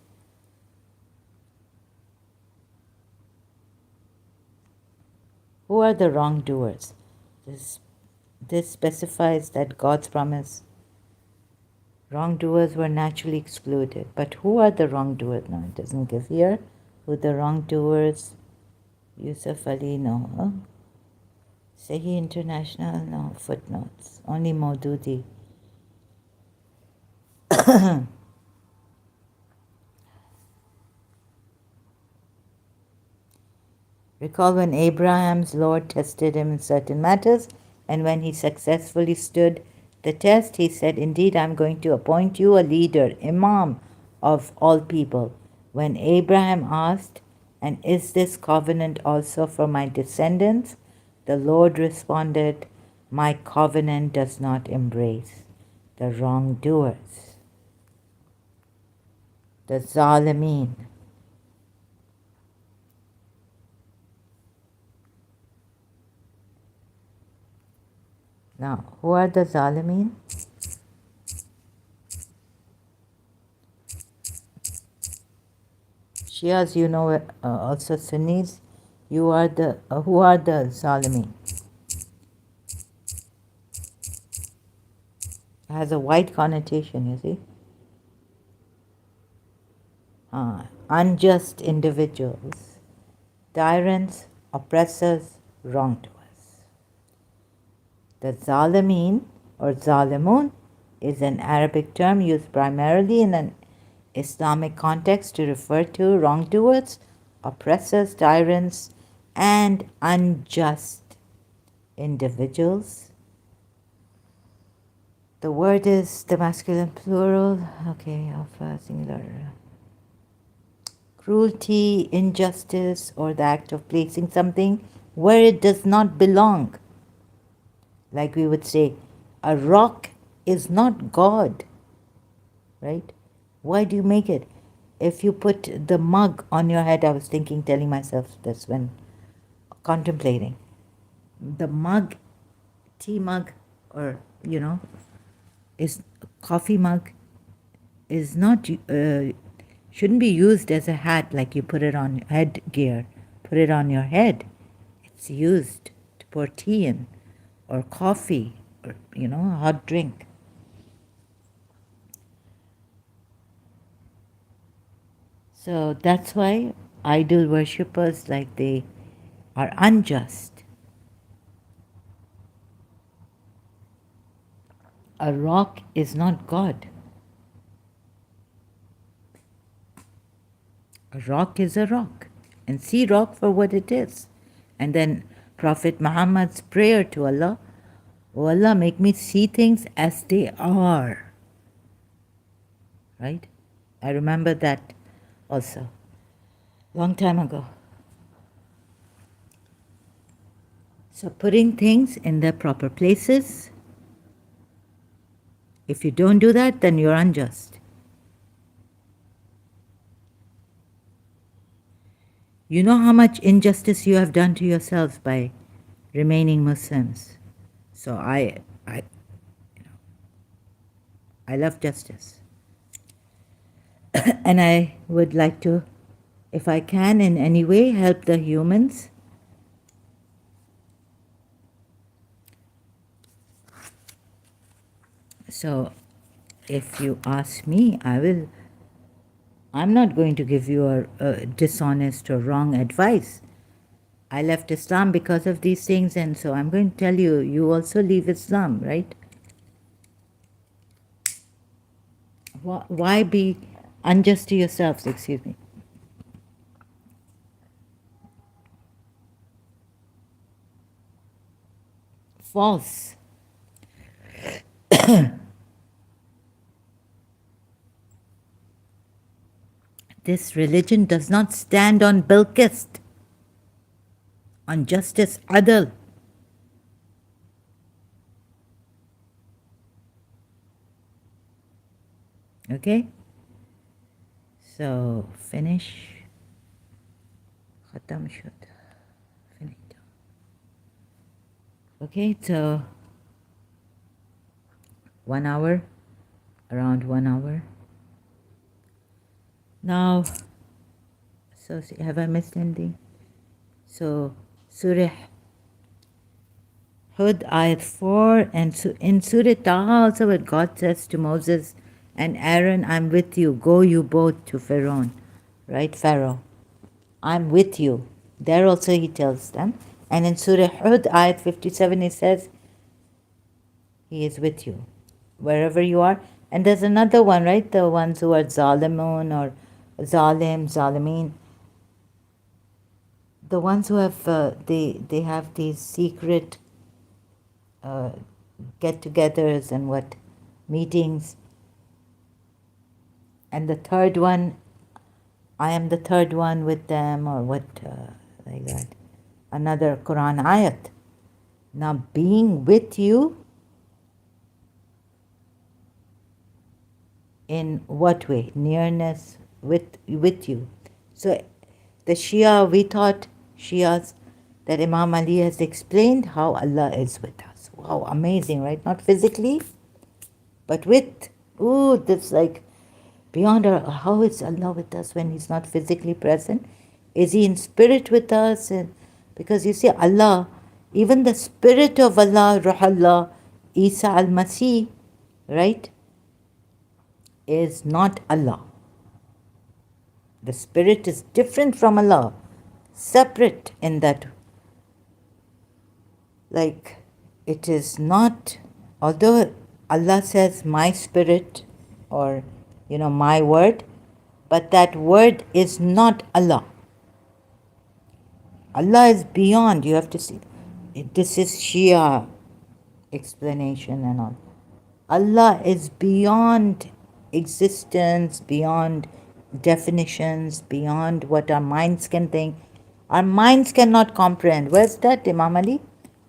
Who are the wrongdoers? This specifies that God's promise, wrongdoers were naturally excluded. But who are the wrongdoers? No, it doesn't give here who the wrongdoers. Yusuf Ali, no. Huh? Sehi International, no. Footnotes. Only Maududi. Recall when Abraham's Lord tested him in certain matters, and when he successfully stood the test, he said, indeed, I'm going to appoint you a leader, imam of all people. When Abraham asked, and is this covenant also for my descendants? The Lord responded, my covenant does not embrace the wrongdoers, the zalimeen. Now, who are the zalimeen? Shias, also Sunnis, You are the, who are the Zalimin? It has a white connotation, you see. Unjust individuals, tyrants, oppressors, wrongdoers. The Zalimin or Zalimun is an Arabic term used primarily in an Islamic context to refer to wrongdoers, oppressors, tyrants, and unjust individuals. The word is the masculine plural, okay, of singular. Cruelty, injustice, or the act of placing something where it does not belong. Like we would say, a rock is not God, right? Why do you make it? If you put the mug on your head, I was thinking, telling myself this when contemplating. The mug, tea mug, or, is coffee mug is not, shouldn't be used as a hat like you put it on headgear, put it on your head. It's used to pour tea in or coffee or, a hot drink. So that's why idol worshippers, like, they are unjust. A rock is not God. A rock is a rock. And see rock for what it is. And then Prophet Muhammad's prayer to Allah, "Oh Allah, make me see things as they are." Right? I remember that also. Long time ago. So putting things in their proper places. If you don't do that, then you're unjust. You know how much injustice you have done to yourselves by remaining Muslims. So I love justice. And I would like to, if I can in any way, help the humans. So if you ask me, I'm not going to give you a dishonest or wrong advice. I left Islam because of these things, and so I'm going to tell you, you also leave Islam, right? Why be unjust to yourselves, excuse me? False. This religion does not stand on Bilqist, on justice, adl. Okay? So, finish. Khatam shud. Finito. Okay, so 1 hour, around 1 hour. Now, so have I missed anything? So, Surah Hud, ayat 4, and in Surah Taha also, what God says to Moses and Aaron, "I'm with you, go you both to Pharaoh," right? Pharaoh, "I'm with you." There also he tells them. And in Surah Hud, ayat 57, he says, he is with you, wherever you are. And there's another one, right? The ones who are Zalimun or Zalim, Zalimin. The ones who have, they have these secret get-togethers and meetings. And the third one, I am the third one with them, or like that. Another Quran ayat. Now, being with you, in what way? Nearness with you. So the Shia, we thought, Shias, that Imam Ali has explained how Allah is with us. Wow, amazing, right? Not physically, but with. Ooh, that's like beyond how is Allah with us when He's not physically present? Is He in spirit with us? And Because you see, Allah, even the spirit of Allah, Ruh Allah, Isa al-Masih, right, is not Allah. The spirit is different from Allah, separate in that. Like, it is not, although Allah says my spirit or, my word, but that word is not Allah. Allah is beyond, you have to see. This is Shia explanation and all. Allah is beyond existence, beyond definitions, beyond what our minds can think. Our minds cannot comprehend. Where's that, Imam Ali?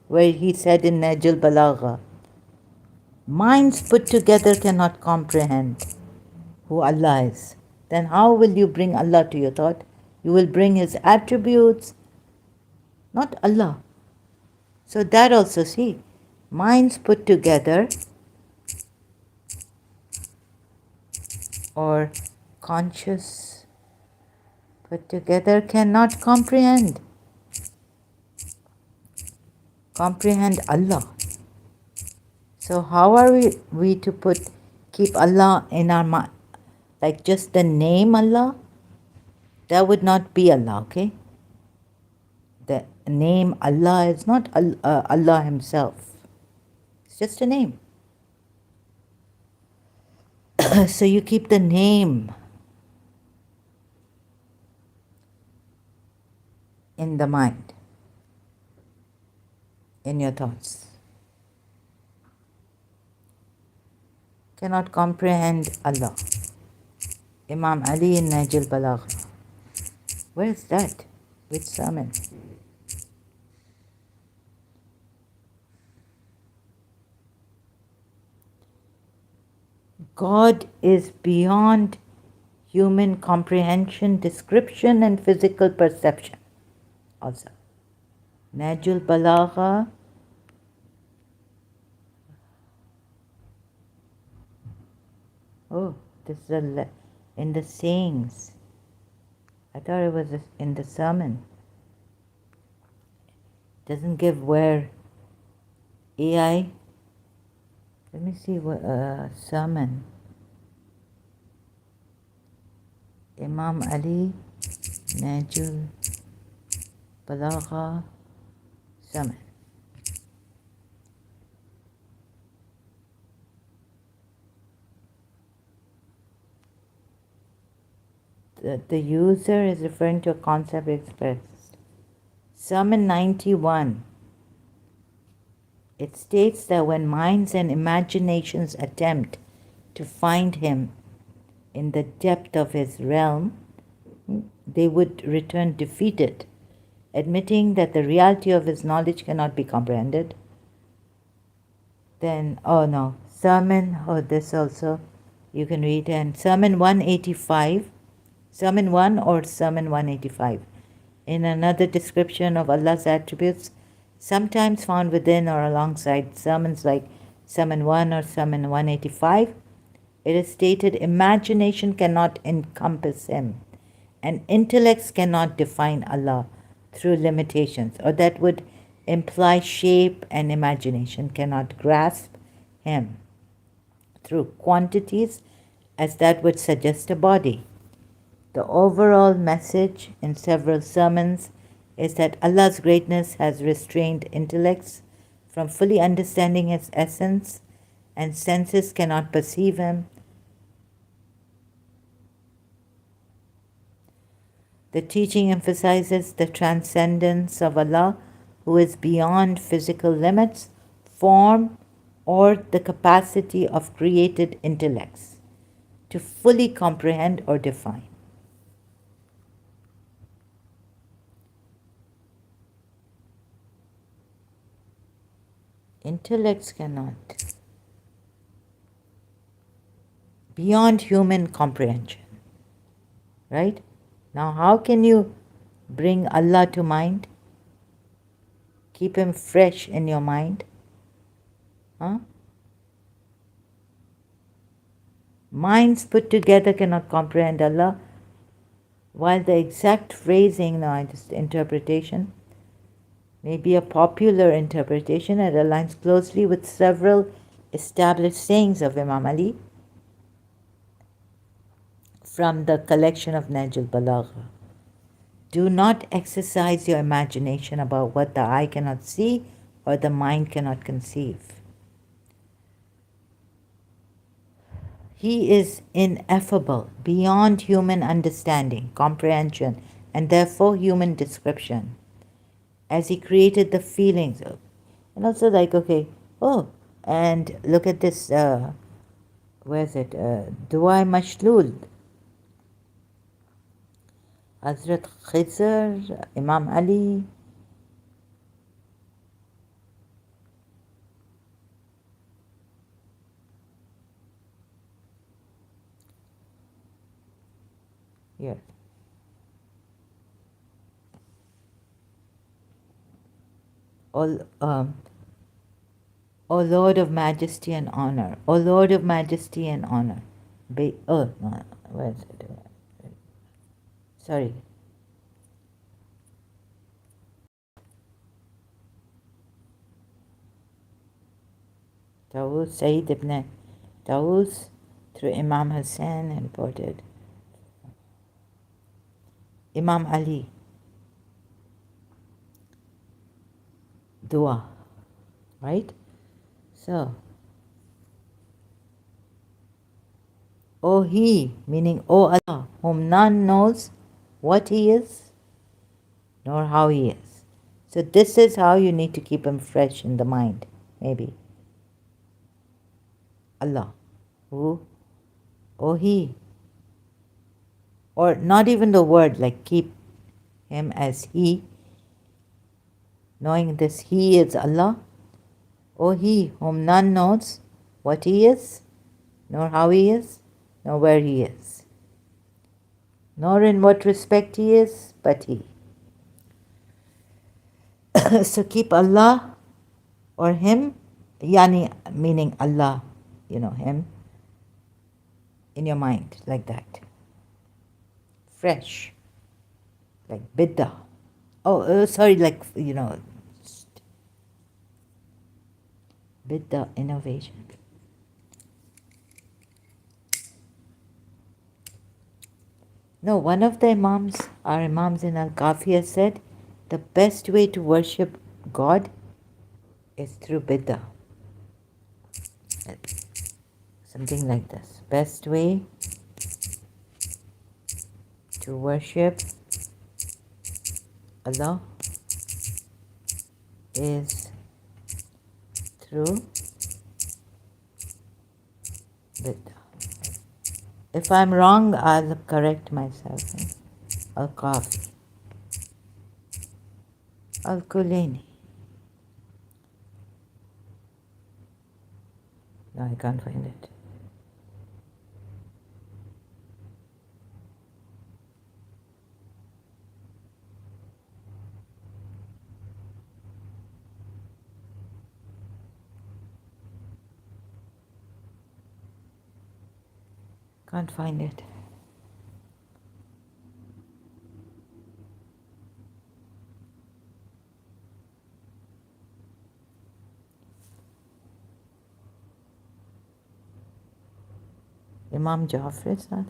Where he said in Najul Balagha, minds put together cannot comprehend who Allah is. Then how will you bring Allah to your thought? You will bring His attributes, not Allah. So that also, see, minds put together or conscious put together cannot comprehend Allah. So how are we to keep Allah in our mind? Like just the name Allah? That would not be Allah, okay? The name Allah is not Allah Himself. It's just a name. So you keep the name in the mind, in your thoughts. Cannot comprehend Allah. Imam Ali in Najul Balagha. Where is that? Which sermon? God is beyond human comprehension, description, and physical perception. Also, Najul Balagha. Oh, this is in the sayings. I thought it was in the sermon. Doesn't give where. AI. Let me see what sermon. Imam Ali, Najul Balagha, sermon. The user is referring to a concept expressed. Sermon 91. It states that when minds and imaginations attempt to find Him in the depth of His realm, they would return defeated, admitting that the reality of His knowledge cannot be comprehended. Then, this also you can read, and Sermon 185, Sermon 1 or Sermon 185, in another description of Allah's attributes, sometimes found within or alongside sermons like Sermon 1 or Sermon 185, it is stated, imagination cannot encompass Him, and intellects cannot define Allah through limitations, or that would imply shape and imagination cannot grasp Him through quantities, as that would suggest a body. The overall message in several sermons is that Allah's greatness has restrained intellects from fully understanding His essence, and senses cannot perceive Him. The teaching emphasizes the transcendence of Allah, who is beyond physical limits, form, or the capacity of created intellects to fully comprehend or define. Intellects cannot. Beyond human comprehension. Right? Now, how can you bring Allah to mind? Keep Him fresh in your mind? Huh? Minds put together cannot comprehend Allah, while the exact phrasing, interpretation, may be a popular interpretation and aligns closely with several established sayings of Imam Ali from the collection of Nahj al-Balagha. Do not exercise your imagination about what the eye cannot see or the mind cannot conceive. He is ineffable, beyond human understanding, comprehension, and therefore human description. As he created the feelings of, and also like, okay, oh, and look at this, where is it? Dua Mashlul. Hazrat Khizr, Imam Ali. Here. All, O Lord of Majesty and Honor, O Lord of Majesty and Honor. Oh, no, where is it? Sorry. Tawus, Sayyid ibn Tawus, through Imam Hussain, reported. Imam Ali. Dua. Right? So, O He, meaning O Allah, whom none knows what He is, nor how He is. So this is how you need to keep Him fresh in the mind, maybe. Allah. Who? O He. Or not even the word, like keep Him as He, knowing this He is Allah. O He, whom none knows what He is, nor how He is, nor where He is, nor in what respect He is, but He. So keep Allah or Him, yani meaning Allah, Him, in your mind, like that. Fresh, like biddah. Oh, sorry, like, biddah, innovation. No, one of the Imams, our Imams in Al-Kafiyah said, the best way to worship God is through biddah. Something like this. Best way to worship Allah is through biddah. If I'm wrong, I'll correct myself. Al-Kafi. Al-Kulaini. No, I can't find it. Can't find it. Imam Jafar is not.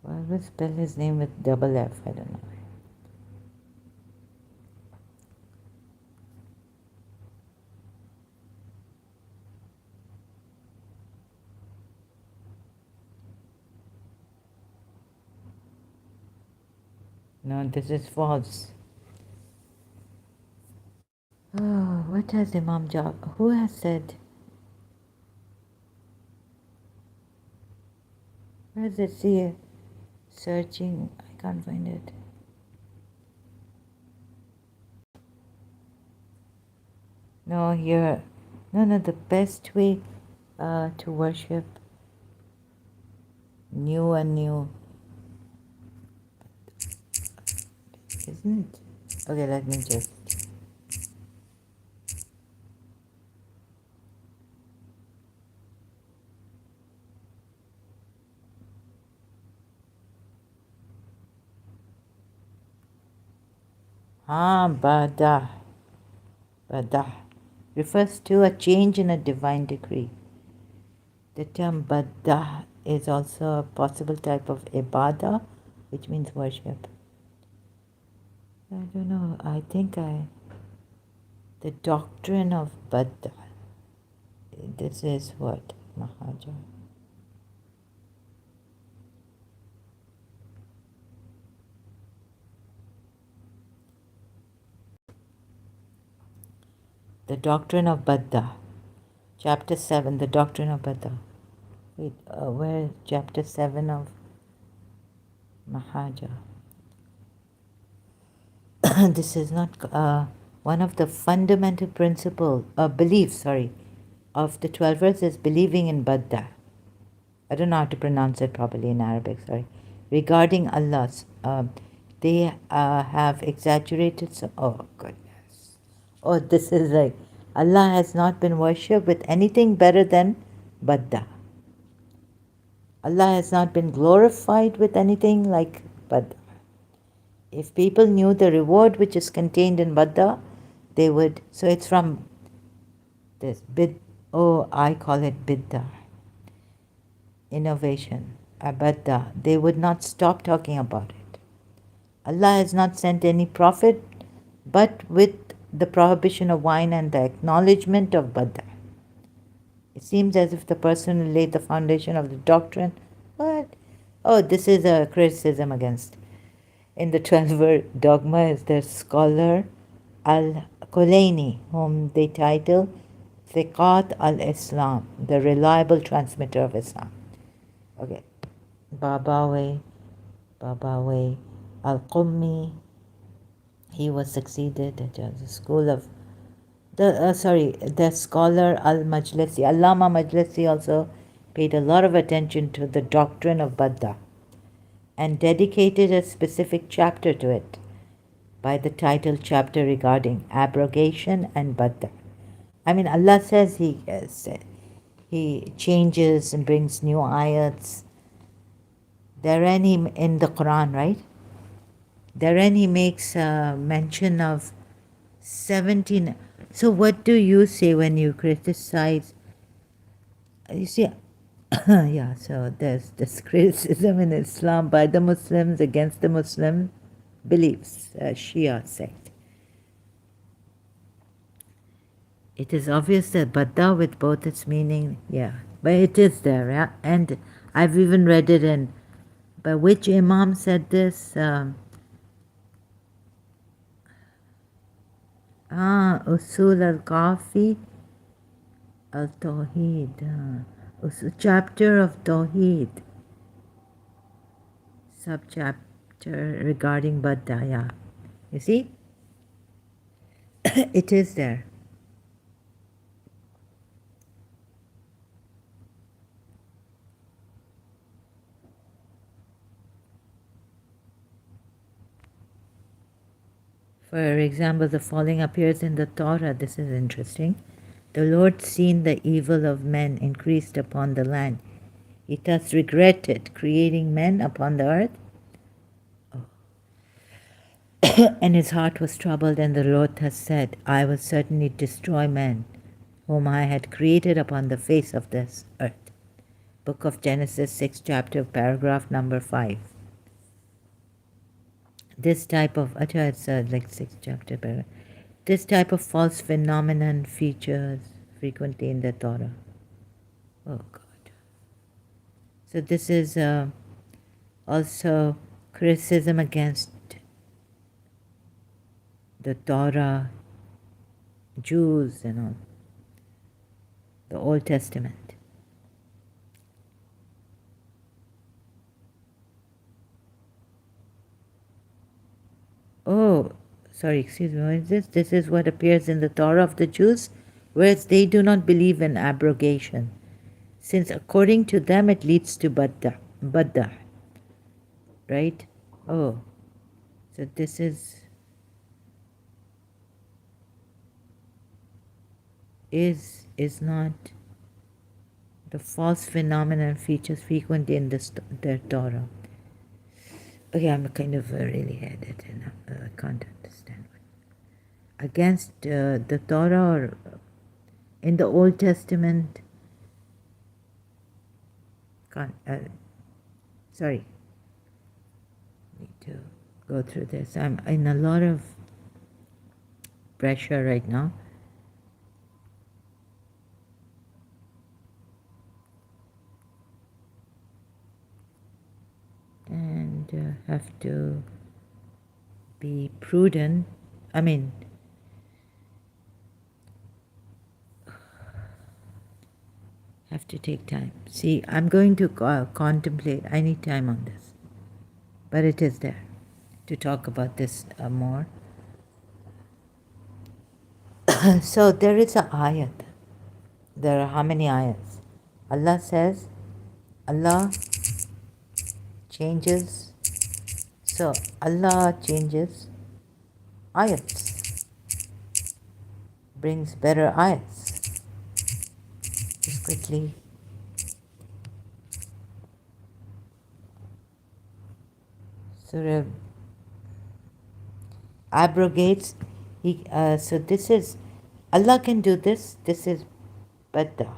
Why would spell his name with double F? I don't know. No, this is false. Oh, what has Imam Jafar? Who has said? Where is it? See, searching. I can't find it. No, here. No, the best way to worship new and new. Isn't it? Okay, let me just. Bada. Bada refers to a change in a divine decree. The term Bada is also a possible type of ibadah, which means worship. I don't know, the doctrine of Bada. This is what? Mahaja. The doctrine of Bada. Chapter 7, the doctrine of Bada. Wait, where is chapter 7 of Mahaja? This is not one of the fundamental beliefs, of the 12 verses, believing in Bada. I don't know how to pronounce it properly in Arabic, sorry. Regarding Allah's, they have exaggerated. Oh, goodness. Oh, this is like, Allah has not been worshipped with anything better than Bada. Allah has not been glorified with anything like Bada. If people knew the reward which is contained in Bada, they would. So it's from this I call it Bidda. Innovation, Abadda. They would not stop talking about it. Allah has not sent any prophet, but with the prohibition of wine and the acknowledgement of Badda. It seems as if the person who laid the foundation of the doctrine, what? Oh, this is a criticism against. In the 12 dogma is the scholar Al-Kulaini, whom they title Thiqat al-Islam, the reliable transmitter of Islam. Okay. Babawi Al-Qummi, he was succeeded at the school of the scholar Al-Majlisi. Allama Majlisi also paid a lot of attention to the doctrine of Badda and dedicated a specific chapter to it by the title chapter regarding abrogation and Badda. I mean, Allah says He changes and brings new ayats. Therein in the Quran, right? Therein He makes mention of 17. So what do you say when you criticize? You see, yeah, so there's this criticism in Islam by the Muslims against the Muslim beliefs, Shia sect. It is obvious that Badda with both its meaning, yeah, but it is there, yeah? And I've even read it in, but which Imam said this? Usul al-Kafi al-Tawheed, chapter of Tawheed, subchapter regarding Badda, yeah. You see? It is there. For example, the following appears in the Torah. This is interesting. The Lord, seeing the evil of men increased upon the land, He thus regretted creating men upon the earth. And His heart was troubled, and the Lord has said, I will certainly destroy men whom I had created upon the face of this earth. Book of Genesis, 6th chapter, paragraph number 5. This type of, it's like 6th chapter, paragraph. This type of false phenomenon features frequently in the Torah. Oh God. So this is also criticism against the Torah, Jews and all, the Old Testament. Oh, sorry, excuse me, what is this? This is what appears in the Torah of the Jews, whereas they do not believe in abrogation, since according to them it leads to Badda, right? Oh, so this is not the false phenomenon features frequently in the Torah. Okay, I'm kind of really headed and I can't understand what against the Torah or in the Old Testament. Sorry, need to go through this. I'm in a lot of pressure right now. And have to be prudent. I mean, have to take time. See, I'm going to contemplate. I need time on this. But it is there to talk about this more. So there is a ayat. There are how many ayats? Allah says, Allah changes. So Allah changes ayats, brings better ayats. Just quickly. Surah abrogates. So this is, Allah can do this. This is Badda,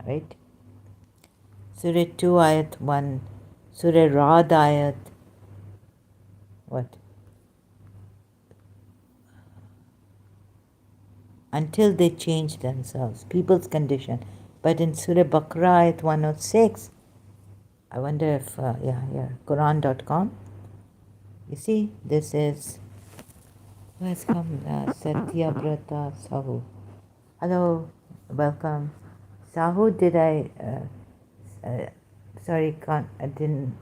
right? Surah 2 ayat 1, Surah Ra'd ayat, what? Until they change themselves, people's condition. But in Surah Baqarah ayat 106, I wonder if, Quran.com, you see, this is, who has come? Satya Brata Sahu. Hello, welcome. Sahu, did sorry, I didn't,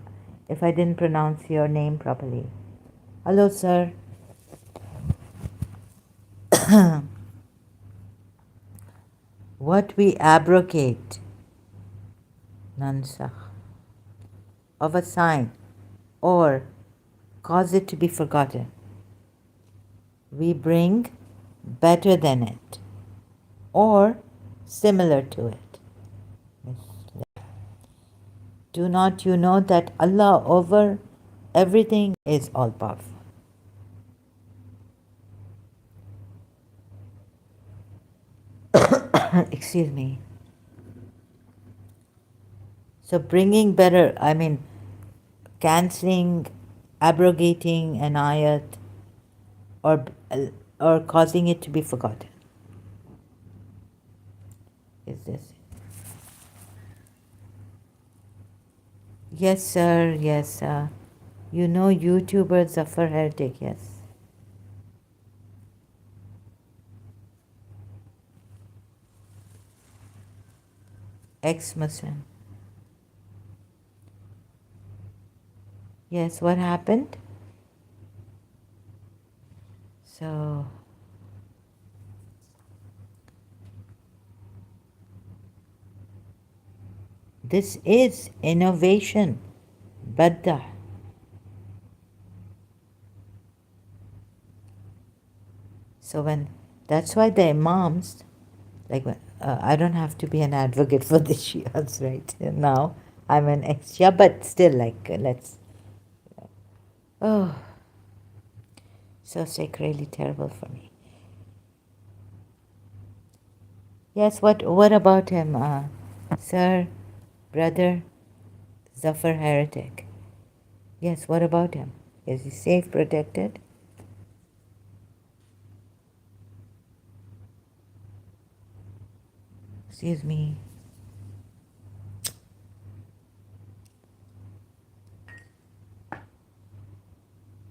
if I didn't pronounce your name properly. Hello, sir. What we abrogate, nansakh, of a sign or cause it to be forgotten, we bring better than it or similar to it. Do not you know that Allah over everything is all powerful? Excuse me. So bringing better, I mean, cancelling, abrogating an ayat or causing it to be forgotten. Is this? Yes, sir. Yes, sir. You know YouTuber Zafar Heretic, yes. Ex-Muslim. Yes, what happened? So, this is innovation, badda. So that's why the imams, like, I don't have to be an advocate for the Shias right now. I'm an ex-Shia, but still, like, oh, so sick, really terrible for me. Yes, what about him, sir, brother, Zafar Heretic? Yes, what about him? Is he safe, protected? Excuse me.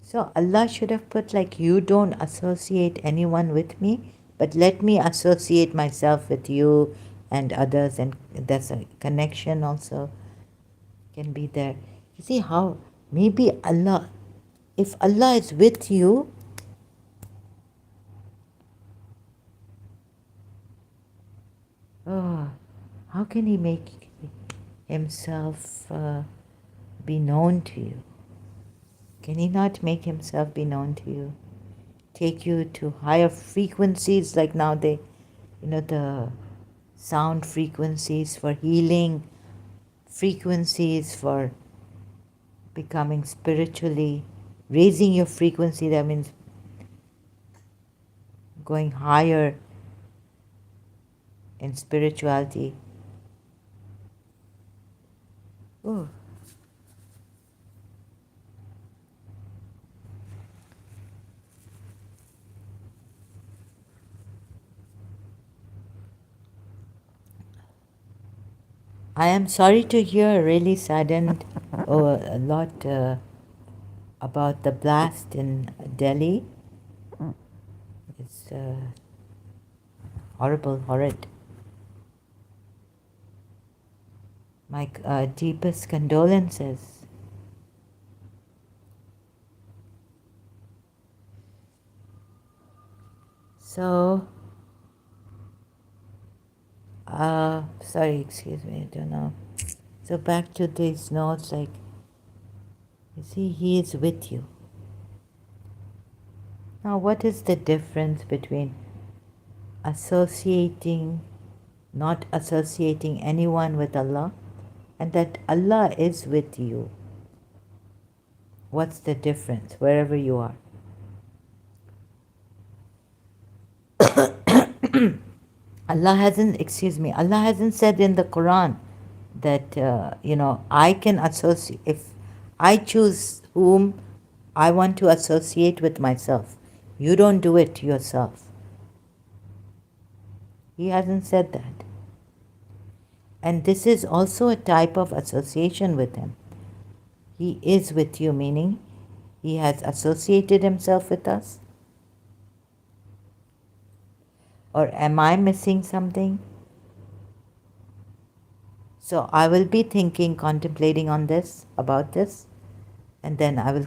So Allah should have put, like, you don't associate anyone with me, but let me associate myself with you and others, and that's a connection also can be there. You see how maybe Allah, if Allah is with you, oh, how can He make Himself be known to you? Can He not make Himself be known to you? Take you to higher frequencies, like now the sound frequencies for healing, frequencies for becoming spiritually, raising your frequency. That means going higher in spirituality. Ooh. I am sorry to hear, really saddened a lot about the blast in Delhi. It's horrible, horrid. My deepest condolences. So, sorry, excuse me, I don't know. So back to these notes, like, you see, he is with you. Now, what is the difference between associating, not associating anyone with Allah, and that Allah is with you? What's the difference, wherever you are? Allah hasn't said in the Quran that, I can associate, if I choose whom I want to associate with myself. You don't do it yourself. He hasn't said that. And this is also a type of association with him. He is with you, meaning he has associated himself with us. Or am I missing something? So I will be thinking, contemplating on this, about this, and then I will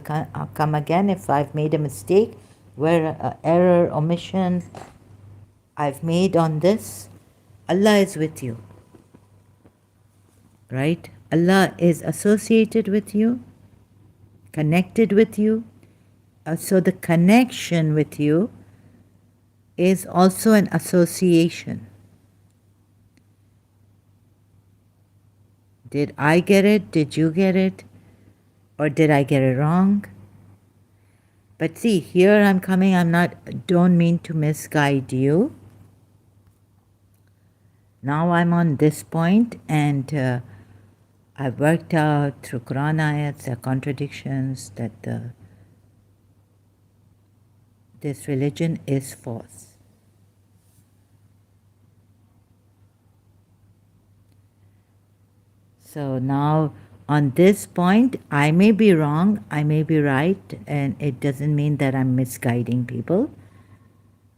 come again if I've made a mistake, where error, omission I've made on this. Allah is with you, right? Allah is associated with you, connected with you. So the connection with you is also an association. Did I get it? Did you get it? Or did I get it wrong? But see, here I'm coming, don't mean to misguide you. Now I'm on this point, and I've worked out through Quran ayats, there are contradictions, that this religion is false. So now on this point, I may be wrong, I may be right, and it doesn't mean that I'm misguiding people.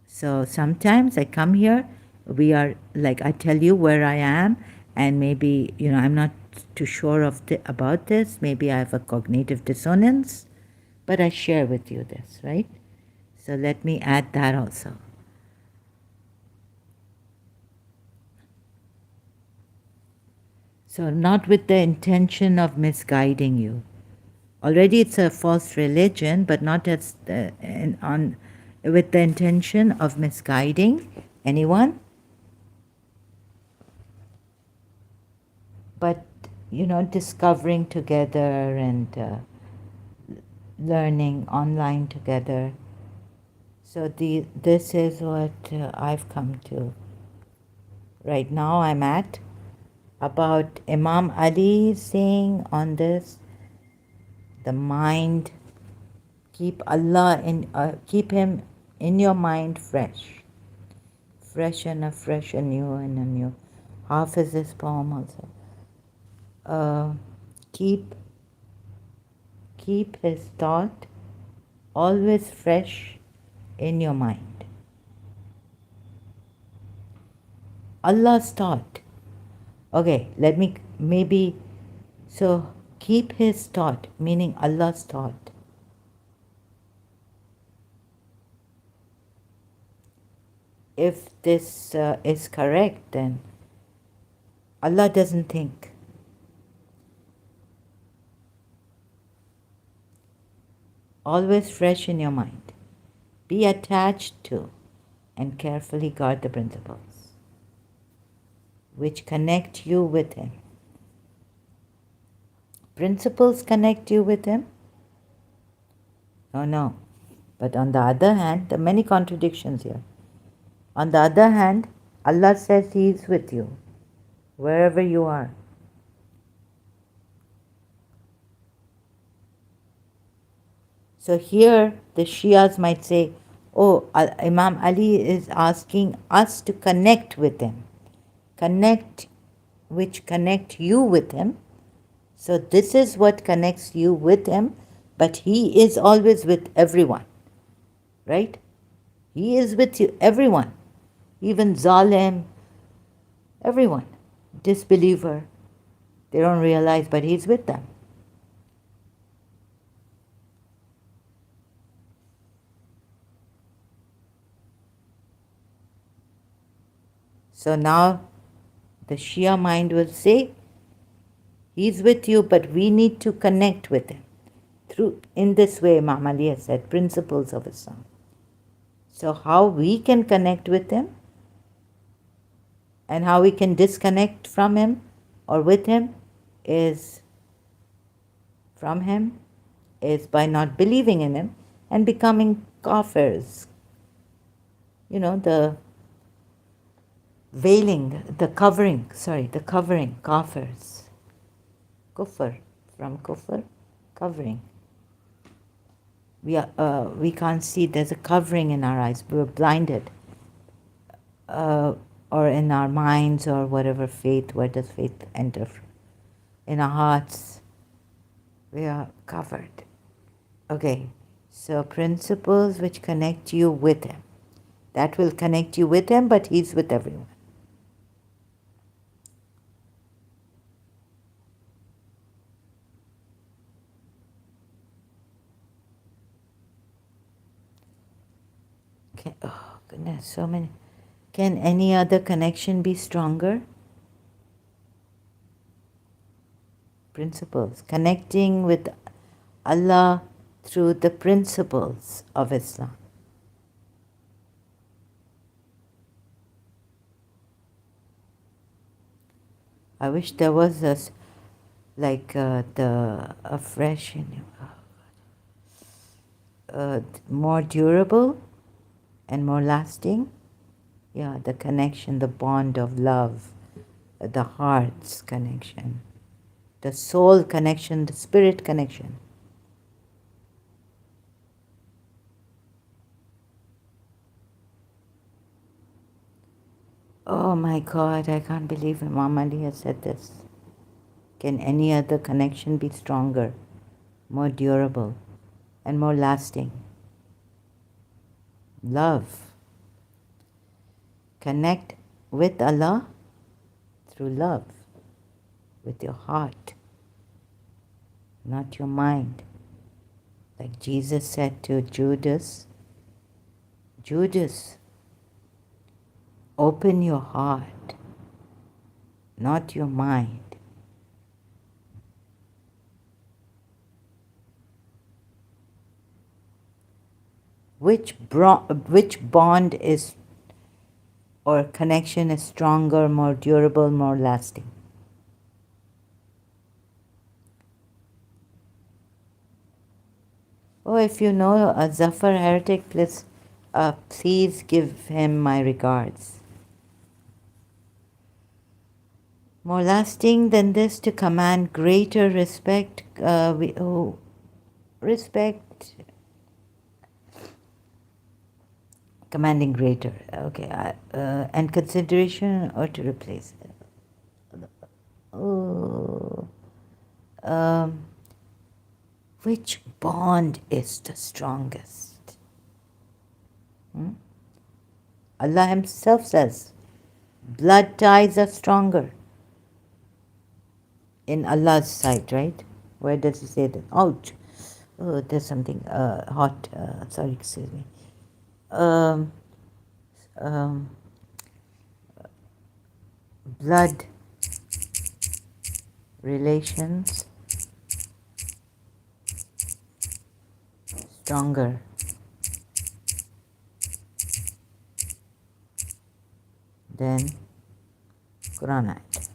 So sometimes I come here, we are, like, I tell you where I am, and maybe, I'm not too sure about this, maybe I have a cognitive dissonance, but I share with you this, right? So let me add that also. So not with the intention of misguiding you. Already it's a false religion, but not with the intention of misguiding anyone. But, discovering together and learning online together. So this is what I've come to. Right now I'm at about Imam Ali saying on this, the mind, keep him in your mind fresh and afresh, anew and anew. Half is this poem also. Keep his thought always fresh in your mind. Allah's thought. Okay, so keep his thought, meaning Allah's thought. If this is correct, then Allah doesn't think. Always fresh in your mind. Be attached to and carefully guard the principles which connect you with him. Principles connect you with him? Oh no. But on the other hand, there are many contradictions here. On the other hand, Allah says He is with you, wherever you are. So here the Shias might say, oh, Imam Ali is asking us to connect with him. Connect you with him. So this is what connects you with him, but he is always with everyone, right? He is with you, everyone, even Zalim, everyone, disbeliever. They don't realize, but he's with them. So now the Shia mind will say, he's with you, but we need to connect with him. In this way, Imam Ali has said, principles of Islam. So how we can connect with him and how we can disconnect from him or with him is by not believing in him and becoming kafirs. You know, the covering, kafirs. Kufr, from kufr, covering. We can't see, there's a covering in our eyes, we're blinded. Or in our minds, or whatever faith, where does faith enter? In our hearts, we are covered. Okay, so principles which connect you with him. That will connect you with him, but he's with everyone. Oh goodness, so many. Can any other connection be stronger? Principles. Connecting with Allah through the principles of Islam. I wish there was a fresh, more durable and more lasting. Yeah, the connection, the bond of love, the heart's connection, the soul connection, the spirit connection. Oh my God, I can't believe Imam Ali has said this. Can any other connection be stronger, more durable, and more lasting? Love. Connect with Allah through love, with your heart, not your mind. Like Jesus said to Judas, Judas, open your heart, not your mind. Which bond is or connection is stronger, more durable, more lasting? Oh, if you know a Zafar heretic, please give him my regards. More lasting than this, to command greater respect. Respect. Commanding greater. Okay. And consideration, or to replace it. Oh. Which bond is the strongest? Allah Himself says, blood ties are stronger in Allah's sight, right? Where does He say that? Ouch! Oh, there's something hot. Sorry, excuse me. Blood relations stronger than Quran ayat.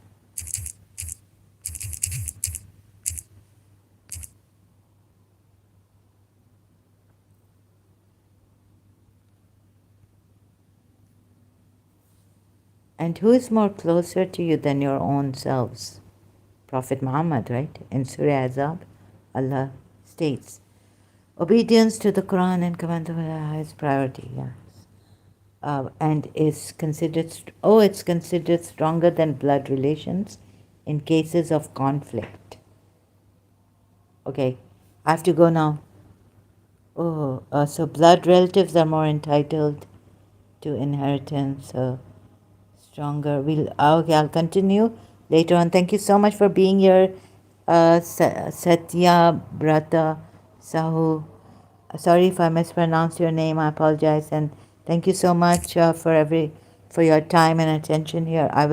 And who is more closer to you than your own selves? Prophet Muhammad, right? In Surah Azab, Allah states, obedience to the Quran and command of Allah is priority, yes. And is considered, it's considered stronger than blood relations in cases of conflict. Okay, I have to go now. So blood relatives are more entitled to inheritance, stronger. Okay, I'll continue later on. Thank you so much for being here, Satya Brata Sahu. Sorry if I mispronounced your name. I apologize, and thank you so much for your time and attention here. I will